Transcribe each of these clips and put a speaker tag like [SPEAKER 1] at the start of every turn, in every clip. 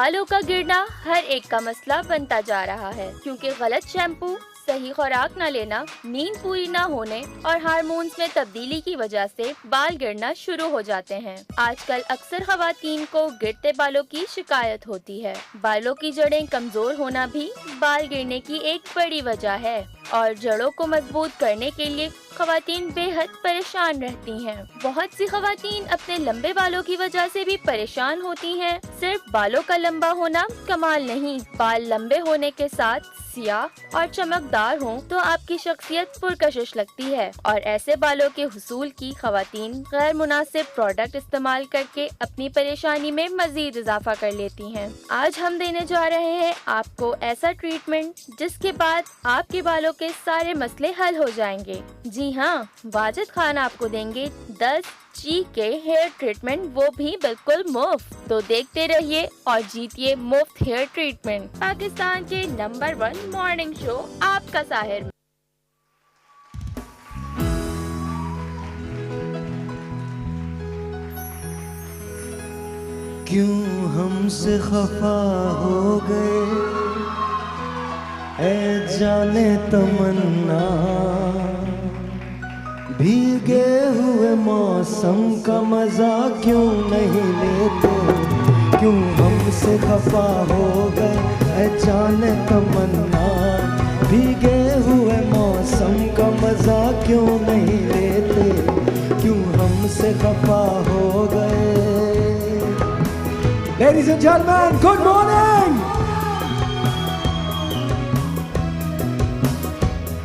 [SPEAKER 1] बालों का गिरना हर एक का मसला बनता जा रहा है क्योंकि गलत शैम्पू, सही खुराक न लेना, नींद पूरी न होने और हार्मोन्स में तब्दीली की वजह से बाल गिरना शुरू हो जाते हैं। आजकल अक्सर खवातीन को गिरते बालों की शिकायत होती है। बालों की जड़ें कमजोर होना भी बाल गिरने की एक बड़ी वजह है और जड़ों को मजबूत करने के लिए खवातीन बेहद परेशान रहती हैं। बहुत सी खवातीन अपने लंबे बालों की वजह से भी परेशान होती हैं। सिर्फ बालों का लंबा होना कमाल नहीं, बाल लंबे होने के साथ सियाह और चमकदार हों तो आपकी शख्सियत पुरकशिश लगती है और ऐसे बालों के हुसूल की खवातीन गैर मुनासिब प्रोडक्ट इस्तेमाल करके अपनी परेशानी में मजीद इजाफा कर लेती हैं। आज हम देने जा रहे हैं आपको ऐसा ट्रीटमेंट जिसके बाद आपके बालों के सारे मसले हल हो जाएंगे। जी हाँ, वाजिद खान आपको देंगे 10 चीक के हेयर ट्रीटमेंट, वो भी बिल्कुल मुफ्त। तो देखते रहिए और जीतिए मुफ्त हेयर ट्रीटमेंट। पाकिस्तान के नंबर 1 मॉर्निंग शो आपका साहिर।
[SPEAKER 2] क्यों हमसे खफा हो गए ऐ जाने तमन्ना, भीगे हुए मौसम का मजा क्यों नहीं लेते, क्यों हमसे खफा हो गए ऐ जाने तमन्ना, भीगे हुए मौसम का मजा क्यों नहीं लेते, क्यों हमसे खफा हो गए। Ladies and gentlemen, good morning!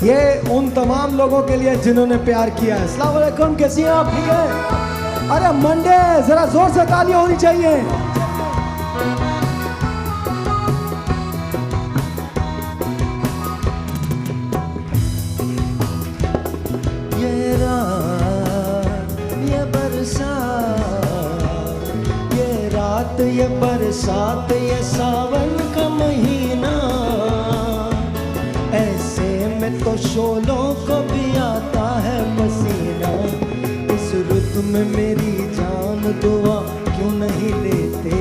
[SPEAKER 2] ये उन तमाम लोगों के लिए जिन्होंने प्यार किया है। अस्सलाम वालेकुम, कैसी हैं आप? ठीक है? अरे मंडे, जरा जोर से तालियां होनी चाहिए। ये रात, ये बरसात, ये रात, ये बरसात, ये सावन का महीना, ऐसे में तो शोलों को भी आता है पसीना। इस रुत में मेरी जान दुआ क्यों नहीं लेते,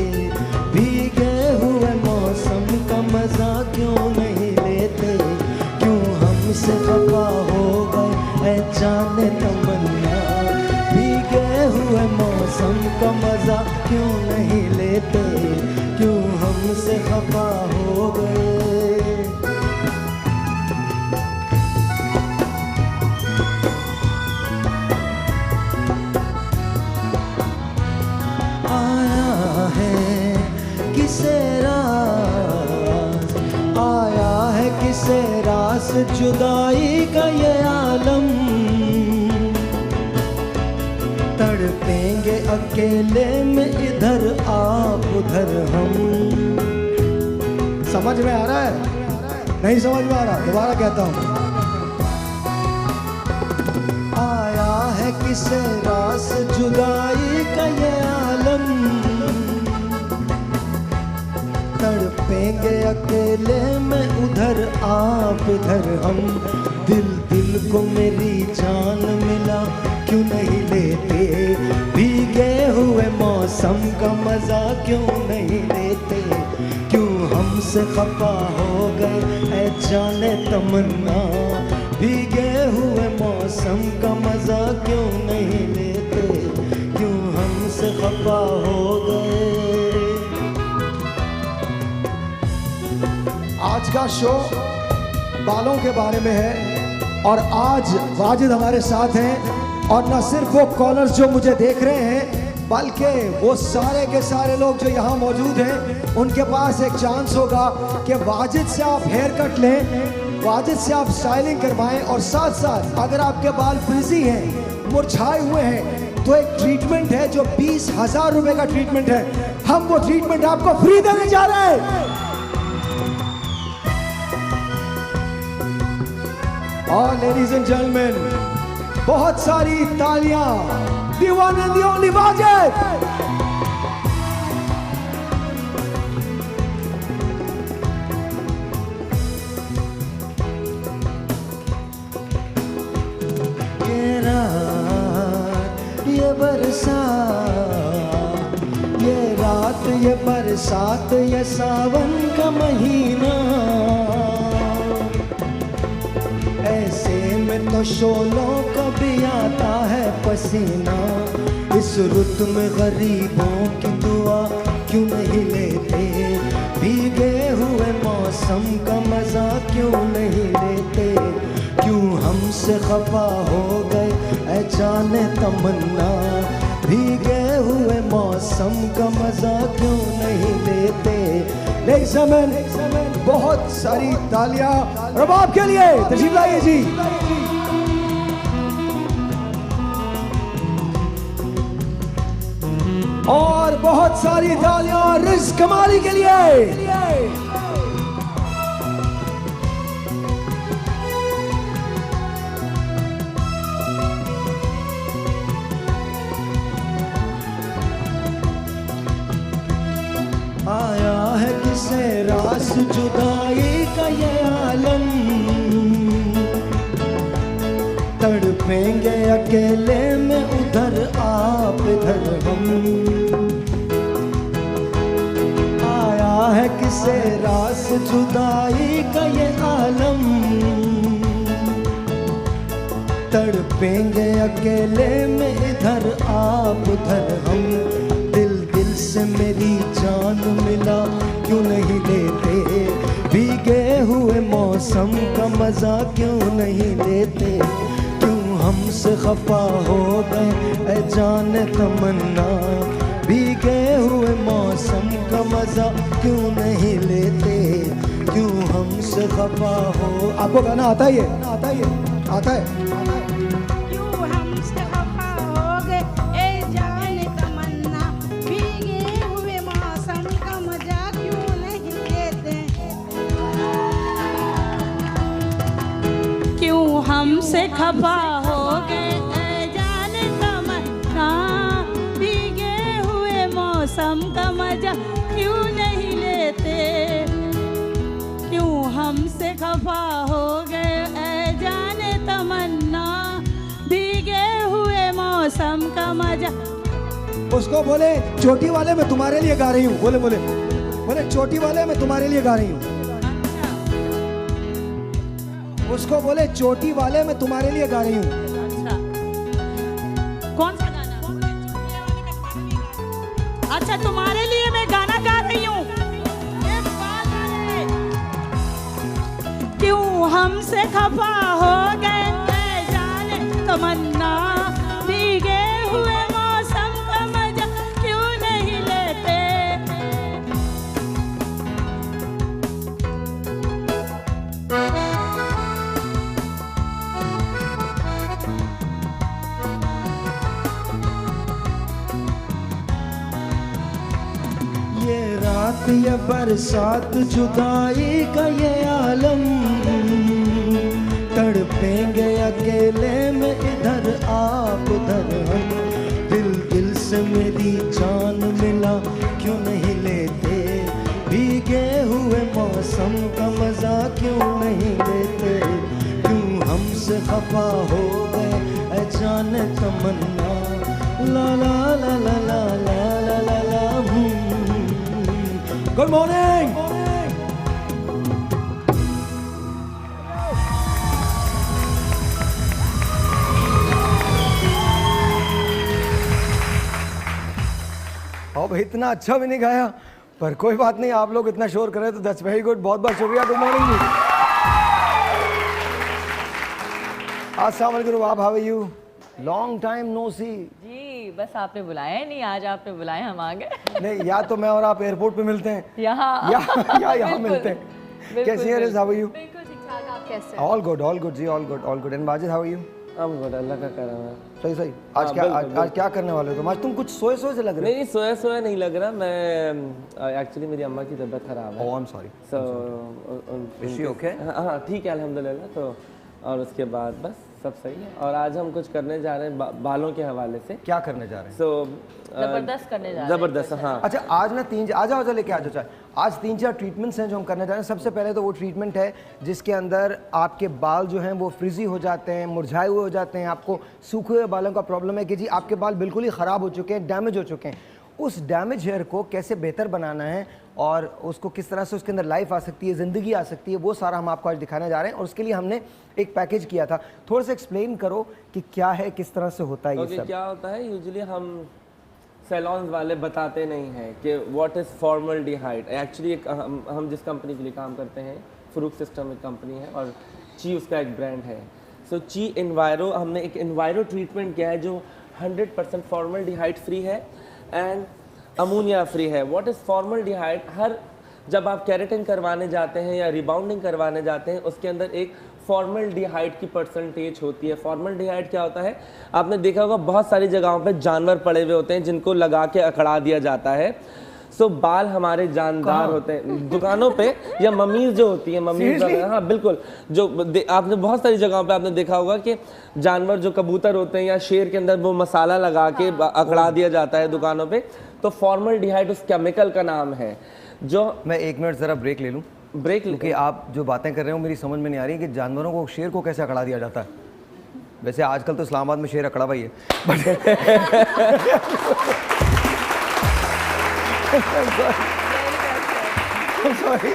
[SPEAKER 2] भीगे हुए मौसम का मजा क्यों नहीं लेते, क्यों हमसे खफा हो गए ऐ जाने तमन्ना, भीगे हुए मौसम का मजा क्यों नहीं लेते, क्यों हमसे खफा हो गए। किसे रास जुदाई का ये आलम, तड़पेंगे अकेले में इधर आप उधर हम। समझ में आ रहा है? नहीं समझ में आ रहा? दोबारा कहता हूँ। आया है किसे रास जुदाई का ये आलम, तड़पेंगे अकेले में उधर आप इधर हम। दिल दिल को मेरी जान मिला क्यों नहीं लेते, भीगे हुए मौसम का मजा क्यों नहीं लेते, क्यों हमसे खफा हो गए ऐ जाने तमन्ना, भीगे हुए मौसम का मजा क्यों नहीं लेते, क्यों हमसे खफा हो गए। आज का शो बालों के बारे में है और आज वाजिद हमारे साथ हैं और न सिर्फ वो कॉलर्स जो मुझे देख रहे हैं बल्कि वो सारे के सारे लोग जो यहाँ मौजूद हैं, उनके पास एक चांस होगा कि वाजिद से आप हेयर कट लें, वाजिद से आप स्टाइलिंग करवाएं और साथ साथ अगर आपके बाल फ्रिजी हैं, मुरझाए हुए हैं, तो एक ट्रीटमेंट है जो 20,000 रुपए का ट्रीटमेंट है। हम वो ट्रीटमेंट आपको फ्री देने जा रहे हैं। और लेडीज एंड जेंटलमैन, बहुत सारी तालियां the one and the only Wajid. ये रात, ये बरसात, ये रात, ये बरसात ये सावन का महीना, ऐसे में तो शोलों को भी आता है पसीना। इस रुत में गरीबों की दुआ क्यों नहीं लेते, भीगे हुए मौसम का मजा क्यों नहीं लेते। क्यों हमसे खफा हो गए ऐ जाने तमन्ना, भीगे हुए मौसम का मजा क्यों नहीं लेते। बहुत सारी तालियां रबाब के लिए, तशरीफ लाइए जी। और बहुत सारी तालियां रिज़्क़ कमाली के लिए। आया है किसे रास जुदाई का ये आलम, तड़पेंगे अकेले में उधर आप इधर हम। आया है किसे रास जुदाई का ये आलम, तड़पेंगे अकेले में इधर आप उधर हम। से मेरी जान मिला क्यों नहीं लेते, भीगे हुए मौसम का मजा क्यों नहीं लेते। क्यों हमसे खफा हो गए ऐ जान तमन्ना, भीगे हुए मौसम का मजा क्यों नहीं लेते। क्यों हमसे खफा हो। आपको गाना आता ही है? आता ही है, आता है।
[SPEAKER 3] हमसे खफा हो गए जाने तमन्ना, भीगे हुए मौसम का मजा क्यों नहीं लेते। क्यों हमसे खफा हो गए जाने तमन्ना, भीगे हुए मौसम का मजा।
[SPEAKER 2] उसको बोले चोटी वाले मैं तुम्हारे लिए गा रही हूँ, बोले बोले बोले चोटी वाले मैं तुम्हारे लिए गा रही हूँ। उसको बोले चोटी वाले मैं तुम्हारे लिए गा रही हूँ।
[SPEAKER 3] अच्छा, कौन सा गाना? अच्छा, तुम्हारे लिए मैं गाना गा रही हूँ। क्यों हमसे खफा हो गए जाने तमन्ना, भीगे हुए मौसम का मजा क्यों नहीं लेते।
[SPEAKER 2] ये बरसात जुदाई का ये आलम, तड़पेंगे अकेले में इधर आप उधर हम। दिल दिल से मेरी जान मिला क्यों नहीं लेते, भीगे हुए मौसम का मजा क्यों नहीं लेते। क्यों हमसे खफा हो गए ऐ जाने तमन्ना, ला ला ला ला ला ला ला ला ला। Good morning. अब इतना अच्छा भी नहीं गाया, पर कोई बात नहीं, आप लोग इतना शोर कर रहे तो दैट्स वेरी गुड। बहुत बहुत शुक्रिया। Good morning ji. अस्सलाम वालेकुम, आप how are you? Long time no see
[SPEAKER 4] ji. बस आपने बुलाया नहीं, आज आपने बुलाया, हम आ गए।
[SPEAKER 2] नहीं, या तो मैं और आप एयरपोर्ट पे मिलते हैं,
[SPEAKER 4] यहाँ
[SPEAKER 2] यहाँ मिलते हैं। कैसी है? How are you?
[SPEAKER 1] बिल्कुल ठीक ठाक, आप कैसे?
[SPEAKER 2] ऑल गुड जी, all good. And Wajid how are you?
[SPEAKER 5] हम गुड, अल्लाह का करम है।
[SPEAKER 2] सही। आज क्या करने वाले हो तुम? आज तुम कुछ सोए से लग रहे हो।
[SPEAKER 5] नहीं, सोया नहीं लग रहा। मैं एक्चुअली मेरी अम्मा की तबीयत खराब है।
[SPEAKER 2] Oh I am sorry.
[SPEAKER 5] So
[SPEAKER 2] is she okay?
[SPEAKER 5] हाँ ठीक है अल्हम्दुलिल्लाह। तो और उसके बाद बस सब सही है। और आज हम कुछ करने जा रहे हैं बालों के हवाले से।
[SPEAKER 2] क्या करने जा रहे हैं?
[SPEAKER 4] जबरदस्त करने जा रहे हैं।
[SPEAKER 5] जबरदस्त, हाँ।
[SPEAKER 2] अच्छा, आज ना आ जाओ लेके आ जाओ। आज 3-4 ट्रीटमेंट्स हैं जो हम करने जा रहे हैं। सबसे पहले तो वो ट्रीटमेंट है जिसके अंदर आपके बाल जो हैं वो फ्रिजी हो जाते हैं, मुरझाए हुए हो जाते हैं। आपको सूखे हुए बालों का प्रॉब्लम है कि जी आपके बाल बिल्कुल ही ख़राब हो चुके हैं, डैमेज हो चुके हैं, उस डैमेज हेयर को कैसे बेहतर बनाना है और उसको किस तरह से उसके अंदर लाइफ आ सकती है, ज़िंदगी आ सकती है, वो सारा हम आपको आज दिखाने जा रहे हैं। और उसके लिए हमने एक पैकेज किया था। थोड़ा सा एक्सप्लेन करो कि क्या है, किस तरह से होता है ये सब।
[SPEAKER 5] क्या होता है, यूजुअली हम सैलॉन्स वाले बताते नहीं हैं कि व्हाट इज़ फॉर्मल्डिहाइड। एक्चुअली हम जिस कंपनी के लिए काम करते हैं, फ्रूक सिस्टम एक कंपनी है और ची उसका एक ब्रांड है। सो ची इन्वायरो, हमने एक इन्वायरो ट्रीटमेंट किया है जो 100% फॉर्मल्डिहाइड फ्री है एंड अमोनिया फ्री है। व्हाट इज़ फॉर्मल्डिहाइड, जब आप केराटिन करवाने जाते हैं या रिबाउंडिंग करवाने जाते हैं, उसके अंदर एक फॉर्मल्डिहाइड की परसेंटेज होती है। फॉर्मल्डिहाइड क्या होता है, आपने देखा होगा बहुत सारी जगहों पे जानवर पड़े हुए होते हैं जिनको लगा के अकड़ा दिया जाता है। सो बाल हमारे जानदार होते हैं दुकानों पे, या मम्मीज जो होती है, मम्मीज, हाँ बिल्कुल, जो आपने बहुत सारी जगहों पे आपने देखा होगा कि जानवर जो कबूतर होते हैं या शेर के अंदर वो मसाला लगा के अकड़ा दिया जाता है दुकानों पे। तो फॉर्मल्डिहाइड उस केमिकल का नाम है। जो
[SPEAKER 2] मैं 1 मिनट ज़रा ब्रेक ले लूँ, क्योंकि आप जो बातें कर रहे हो मेरी समझ में नहीं आ रही कि जानवरों को, शेर को कैसे अकड़ा दिया जाता है। वैसे आजकल तो इस्लामाबाद में शेर अकड़ा भाई है सॉरी,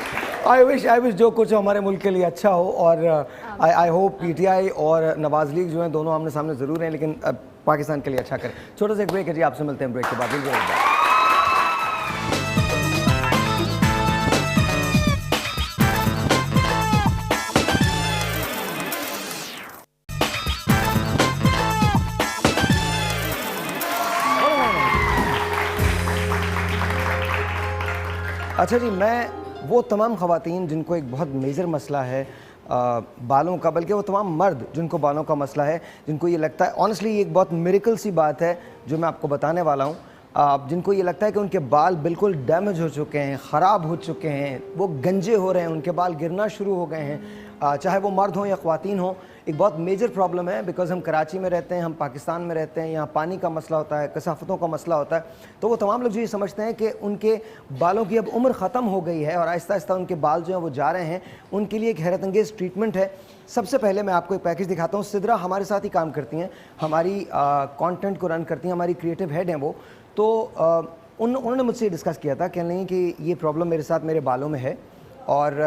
[SPEAKER 2] आई विश जो कुछ हमारे मुल्क के लिए अच्छा हो। और आई होप PTI और नवाज लीग जो हैं दोनों आमने सामने ज़रूर हैं, लेकिन पाकिस्तान के लिए अच्छा करें। छोटा सा एक ब्रेक है जी, आपसे मिलते हैं ब्रेक के बाद। अच्छा जी, मैं वो तमाम ख़वातीन जिनको एक बहुत मेजर मसला है बालों का, बल्कि वो तमाम मर्द जिनको बालों का मसला है, जिनको ये लगता है, ऑनेस्टली ये एक बहुत मिरेकल सी बात है जो मैं आपको बताने वाला हूँ, जिनको ये लगता है कि उनके बाल बिल्कुल डैमेज हो चुके हैं, ख़राब हो चुके हैं, वो गंजे हो रहे हैं, उनके बाल गिरना शुरू हो गए हैं, चाहे वो मर्द हों या ख़वातीन हों। एक बहुत मेजर प्रॉब्लम है, बिकॉज हम कराची में रहते हैं, हम पाकिस्तान में रहते हैं, यहाँ पानी का मसला होता है, कसाफ़तों का मसला होता है। तो वो तमाम लोग जो ये समझते हैं कि उनके बालों की अब उम्र ख़त्म हो गई है और आहिस्ता आहिस्ता उनके बाल जो हैं वो जा रहे हैं, उनके लिए एक हैरत अंगेज़ ट्रीटमेंट है। सबसे पहले मैं आपको एक पैकेज दिखाता हूँ। सिद्रा हमारे साथ ही काम करती हैं, हमारी कंटेंट को रन करती हैं, हमारी क्रिएटिव हेड हैं वो। तो उन्होंने मुझसे डिस्कस किया था, कह रही कि ये प्रॉब्लम मेरे साथ मेरे बालों में है और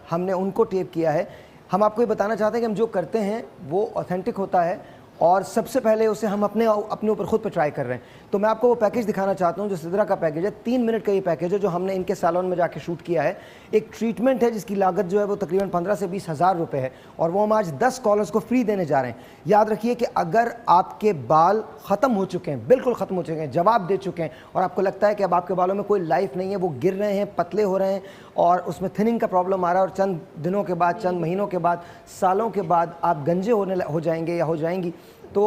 [SPEAKER 2] हमने उनको टेप किया है। हम आपको ये बताना चाहते हैं कि हम जो करते हैं वो ऑथेंटिक होता है और सबसे पहले उसे हम अपने ऊपर खुद पर ट्राई कर रहे हैं। तो मैं आपको वो पैकेज दिखाना चाहता हूँ जो सिद्रा का पैकेज है। 3 मिनट का ये पैकेज है जो हमने इनके सैलून में जाके शूट किया है। एक ट्रीटमेंट है जिसकी लागत जो है वो तकरीबन 15 से 20 हज़ार रुपये है और वो हम आज 10 कॉलर्स को फ्री देने जा रहे हैं। याद रखिए कि अगर आपके बाल ख़त्म हो चुके हैं, बिल्कुल ख़त्म हो चुके हैं, जवाब दे चुके हैं और आपको लगता है कि अब आपके बालों में कोई लाइफ नहीं है, वो गिर रहे हैं, पतले हो रहे हैं और उसमें थिनिंग का प्रॉब्लम आ रहा है और चंद दिनों के बाद, चंद महीनों के बाद, सालों के बाद आप गंजे हो जाएंगे या हो जाएंगी, तो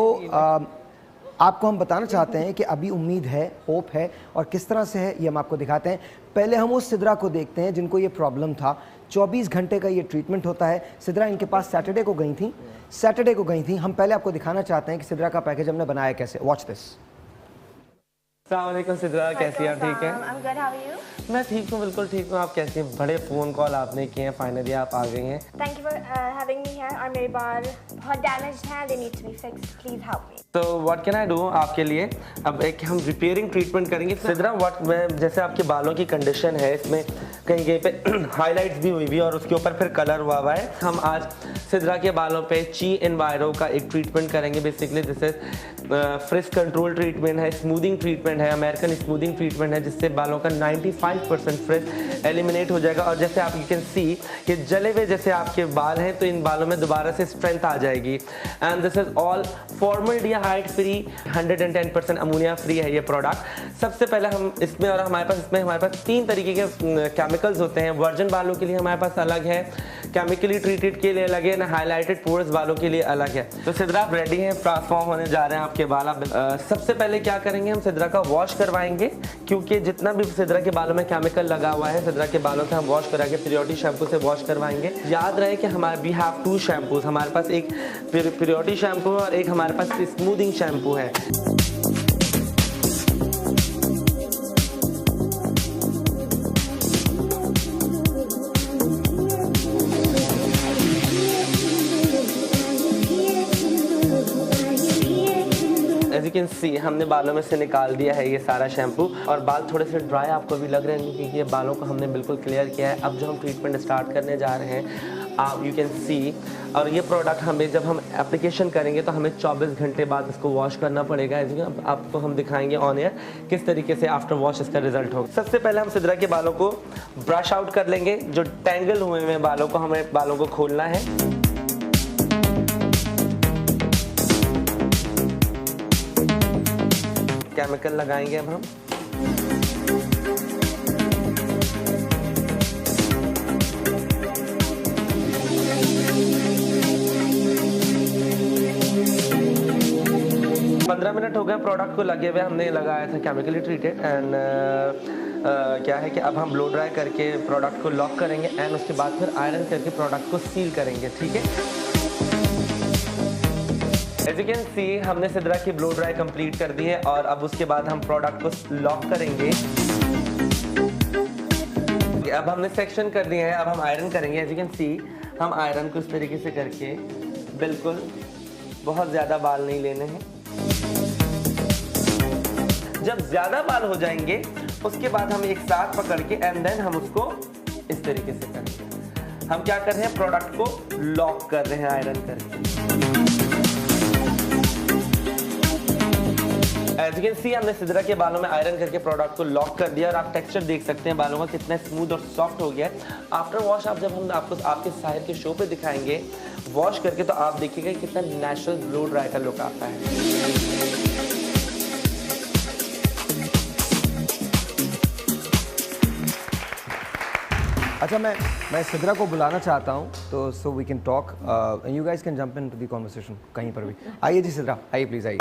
[SPEAKER 2] आपको हम बताना चाहते हैं कि अभी उम्मीद है, होप है और किस तरह से है ये हम आपको दिखाते हैं। पहले हम उस सिद्रा को देखते हैं जिनको ये प्रॉब्लम था। 24 घंटे का ये ट्रीटमेंट होता है। सिद्रा इनके पास सैटरडे को गई थी। हम पहले आपको दिखाना चाहते हैं कि सिद्रा का पैकेज हमने बनाया कैसे। Watch this.
[SPEAKER 5] अस्सलाम वालेकुम सिद्रा, कैसी हैं? ठीक है,
[SPEAKER 1] I'm good, how are you?
[SPEAKER 5] मैं ठीक हूँ, बिल्कुल ठीक हूँ। आप कैसी हैं? बड़े फ़ोन कॉल आपने किए हैं, फाइनली आप आ गई हैं।
[SPEAKER 6] Thank you for having me here. और मेरे बाल बहुत डैमेज्ड हैं, they need to be fixed. Please help me.
[SPEAKER 5] तो व्हाट कैन आई डू आपके लिए? अब एक हम रिपेयरिंग ट्रीटमेंट करेंगे। सिद्रा, जैसे आपके बालों की कंडीशन है, इसमें कहीं कहीं पे हाईलाइट्स भी हुई और उसके ऊपर फिर कलर हुआ है। हम आज सिद्रा के बालों पे ची इन्वायरो का एक ट्रीटमेंट करेंगे। Basically this is fridge control treatment है, स्मूदिंग ट्रीटमेंट है, अमेरिकन स्मूदिंग ट्रीटमेंट है, जिससे बालों का 95% फ्रिज एलिमिनेट हो जाएगा। और जैसे आप यू कैन सी कि जले हुए जैसे आपके बाल हैं तो इन बालों में दोबारा से स्ट्रेंथ आ जाएगी। And this is all formaldehyde free, 110% ammonia free है ये प्रोडक्ट। सबसे पहले हम इसमें और हमारे पास 3 तरीके के केमिकल्स होते हैं। वर्जिन बालों के लिए हमारे पास अलग है, केमिकली ट्रीटेड के लिए अलग है, ना हाईलाइटेड पोर्स बालों के लिए अलग है। तो सिद्रा आप रेडी हैं? ट्रांसफॉर्म होने जा रहे हैं आपके बाल। सबसे पहले क्या करेंगे, हम सिद्रा का वॉश करवाएंगे, क्योंकि जितना भी सिद्रा के बालों में केमिकल लगा हुआ है, सिद्रा के बालों से हम वॉश करा के पीरियोडिक शैम्पू से वॉश करवाएंगे। याद रहे कि वी हैव 2 शैम्पूज, हमारे पास एक पीरियोडिक शैम्पू और एक हमारे पास स्मूदिंग शैम्पू है। कैन सी हमने बालों में से निकाल दिया है ये सारा शैम्पू, और बाल थोड़े से ड्राई आपको भी लग रहे हैं क्योंकि ये बालों को हमने बिल्कुल क्लियर किया है। अब जो हम ट्रीटमेंट स्टार्ट करने जा रहे हैं, आप यू कैन सी, और ये प्रोडक्ट हमें जब हम एप्लीकेशन करेंगे तो हमें 24 घंटे बाद इसको वॉश करना पड़ेगा। अब आपको हम दिखाएंगे ऑन एयर किस तरीके से आफ्टर वॉश इसका रिजल्ट होगा। सबसे पहले हम सिद्रा के बालों को ब्रश आउट कर लेंगे। जो टैंगल हुए हैं बालों को, हमें बालों को खोलना है। केमिकल लगाएंगे अब हम। पंद्रह मिनट हो गए प्रोडक्ट को लगे हुए, हमने लगाया था केमिकली ट्रीटेड। एंड क्या है कि अब हम ब्लो ड्राई करके प्रोडक्ट को लॉक करेंगे एंड उसके बाद फिर आयरन करके प्रोडक्ट को सील करेंगे, ठीक है। एज यू कैन सी हमने सिद्रा की ब्लो ड्राई कंप्लीट कर दी है और अब उसके बाद हम प्रोडक्ट को लॉक करेंगे। अब हमने सेक्शन कर दिए हैं, अब हम आयरन करेंगे। एज यू कैन सी हम आयरन को इस तरीके से करके, बिल्कुल बहुत ज़्यादा बाल नहीं लेने हैं। जब ज़्यादा बाल हो जाएंगे उसके बाद हम एक साथ पकड़ के एंड देन हम उसको इस तरीके से करेंगे। हम क्या कर रहे हैं, प्रोडक्ट को लॉक कर रहे हैं आयरन करके। एज यू कैन सी हमने सिद्रा के बालों में आयरन करके प्रोडक्ट को लॉक कर दिया और आप टेक्सचर देख सकते हैं बालों का कितना स्मूथ और सॉफ्ट हो गया है। आफ्टर वॉश आप जब हम आपको आपके साहिर के शो पे दिखाएंगे वॉश करके, तो आप देखिएगा कितना नेचुरल ब्लो ड्राई का लुक आता है।
[SPEAKER 2] अच्छा, मैं सिद्रा को बुलाना चाहता हूँ तो so we can talk and you guys can jump into the conversation कहीं पर भी। आइए जी सिद्रा, आइए प्लीज़ आइए।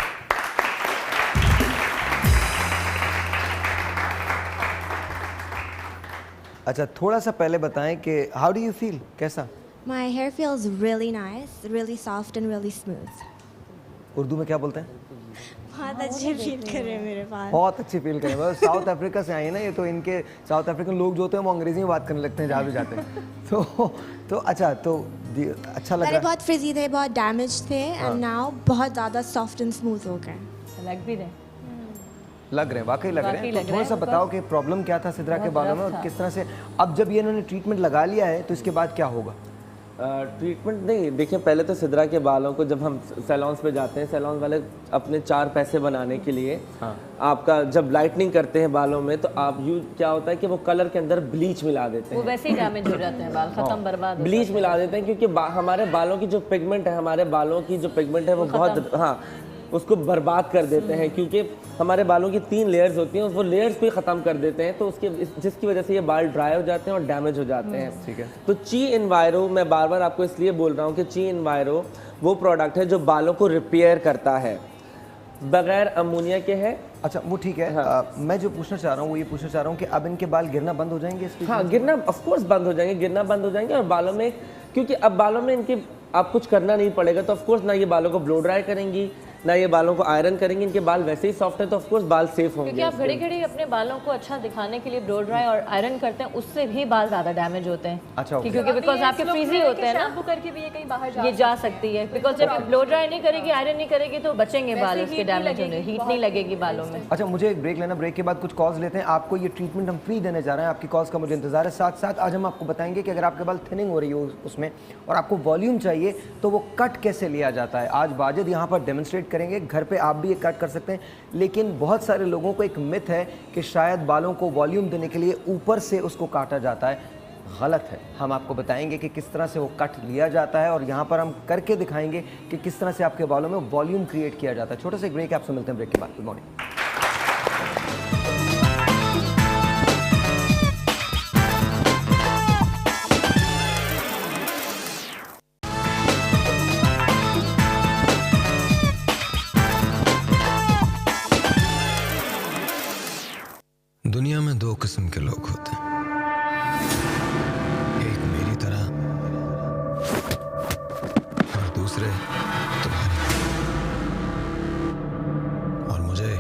[SPEAKER 2] अच्छा, थोड़ा सा पहले बताएं कि हाउ डू यू फील, कैसा?
[SPEAKER 7] My hair feels really nice, really soft and really smooth.
[SPEAKER 2] Urdu में क्या बोलते हैं?
[SPEAKER 7] बहुत अच्छे फील कर रहे हैं मेरे पास।
[SPEAKER 2] बहुत अच्छी फील करें। बस साउथ अफ्रीका से आए हैं ना ये, तो इनके साउथ अफ्रीकन लोग जो होते हैं वो अंग्रेजी में बात करने लगते हैं जहाँ भी जाते हैं। तो अच्छा, तो अच्छा लग
[SPEAKER 7] पहले
[SPEAKER 2] रहा है।
[SPEAKER 7] बहुत फ्रिजी थे, बहुत डैमेज थे एंड नाउ बहुत ज़्यादा सॉफ्ट एंड स्मूथ हो गए।
[SPEAKER 4] लग भी रहे,
[SPEAKER 2] लग रहे हैं, वाकई लग रहे
[SPEAKER 4] वाकई
[SPEAKER 2] हैं।
[SPEAKER 4] लग
[SPEAKER 2] तो
[SPEAKER 4] रहे
[SPEAKER 2] थोड़ा
[SPEAKER 4] हैं,
[SPEAKER 2] सा बताओ कि प्रॉब्लम क्या था सिद्रा के बालों में और किस तरह से अब जब ये इन्होंने ट्रीटमेंट लगा लिया है तो इसके बाद क्या होगा?
[SPEAKER 5] ट्रीटमेंट नहीं, देखिए पहले तो सिद्रा के बालों को जब हम सैलून्स पे जाते हैं, सैलून वाले अपने 4 पैसे बनाने के लिए आपका जब लाइटनिंग करते हैं बालों में, तो आप क्या होता है कि वो कलर के अंदर ब्लीच मिला देते
[SPEAKER 4] वो
[SPEAKER 5] हैं।
[SPEAKER 4] वैसे ही डैमेज हो जाते हैं बाल, खत्म बर्बाद हो
[SPEAKER 5] ब्लीच मिला देते हैं क्योंकि हमारे बालों की जो पिगमेंट है, हमारे बालों की जो पिगमेंट है वो बहुत, हाँ, उसको बर्बाद कर देते हैं क्योंकि हमारे बालों की 3 लेयर्स होती हैं, वो लेयर्स भी ख़त्म कर देते हैं, तो उसके जिसकी वजह से ये बाल ड्राई हो जाते हैं और डैमेज हो जाते हैं।
[SPEAKER 2] ठीक है।
[SPEAKER 5] तो ची इन्वायरो, मैं बार बार आपको इसलिए बोल रहा हूँ कि ची इन्वायरो वो प्रोडक्ट है जो बालों को रिपेयर करता है, बगैर अमोनिया के है।
[SPEAKER 2] अच्छा, वो ठीक है।
[SPEAKER 5] हाँ।
[SPEAKER 2] मैं जो पूछना चाह रहा हूँ वो ये पूछना चाह रहा हूँ कि अब इनके बाल गिरना बंद हो जाएंगे इसके?
[SPEAKER 5] हाँ, गिरना ऑफ कोर्स बंद हो जाएंगे, गिरना बंद हो जाएंगे। और बालों में, क्योंकि अब बालों में इनके आप कुछ करना नहीं पड़ेगा, तो ऑफ कोर्स ना ये बालों को ब्लो ड्राई करेंगी ना ये बालों को आयरन करेंगे, इनके बाल वैसे ही सॉफ्ट है, तो ऑफ कोर्स बाल सेफ होंगे।
[SPEAKER 4] क्योंकि आप घड़ी घड़ी अपने बालों को अच्छा दिखाने के लिए ब्लो ड्राई और आयरन करते हैं, उससे भी बाल ज़्यादा डैमेज होते हैं।
[SPEAKER 2] अच्छा, okay।
[SPEAKER 4] क्योंकि बिकॉज आपके फ्रीजी होते हैं ना,
[SPEAKER 8] करके भी ये कहीं बाहर
[SPEAKER 4] ये जा सकती है। बिकॉज जब ब्लो ड्राई नहीं करेगी, आयरन नहीं करेगी, तो बचेंगे बाल उसके डैमेज होने, हीट नहीं लगेगी बालों में।
[SPEAKER 2] अच्छा, मुझे एक ब्रेक लेना, ब्रेक के बाद कुछ कॉल्स लेते हैं। आपको ये ट्रीटमेंट हम फ्री देने जा रहे हैं, आपकी कॉल्स का मुझे इंतजार है। साथ साथ आज हम आपको बताएंगे कि अगर आपके बाल थिनिंग हो रही हो उसमें और आपको वॉल्यूम चाहिए तो वो कट कैसे लिया जाता है। आज वाजिद यहाँ पर डेमोन्स्ट्रेट करेंगे, घर पे आप भी ये कट कर सकते हैं। लेकिन बहुत सारे लोगों को एक मिथ है कि शायद बालों को वॉल्यूम देने के लिए ऊपर से उसको काटा जाता है। गलत है। हम आपको बताएंगे कि किस तरह से वो कट लिया जाता है और यहाँ पर हम करके दिखाएंगे कि किस तरह से आपके बालों में वॉल्यूम क्रिएट किया जाता है। छोटा सा ब्रेक, आपसे मिलते हैं ब्रेक के बाद। Good morning.
[SPEAKER 9] दुनिया में 2 किस्म के लोग होते हैं, एक मेरी तरह और दूसरे तुम्हारी तरह। और मुझे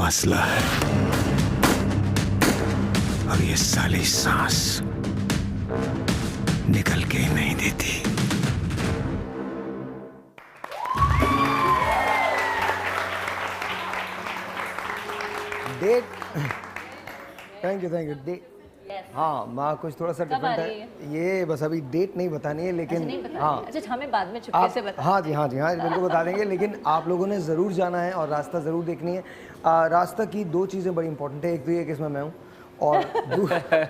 [SPEAKER 8] फासला है और ये साली सांस निकल के ही नहीं देती।
[SPEAKER 2] डेट थैंक यू डेट हाँ माँ कुछ थोड़ा सा डिफरेंट है ये बस अभी डेट नहीं बतानी है लेकिन हाँ
[SPEAKER 4] अच्छा हमें बाद में चुपके से बता।
[SPEAKER 2] हाँ जी बिल्कुल बता देंगे लेकिन आप लोगों ने ज़रूर जाना है और रास्ता ज़रूर देखनी है। रास्ता की दो चीज़ें बड़ी इंपॉर्टेंट है, एक तो ये कि इसमें मैं हूँ और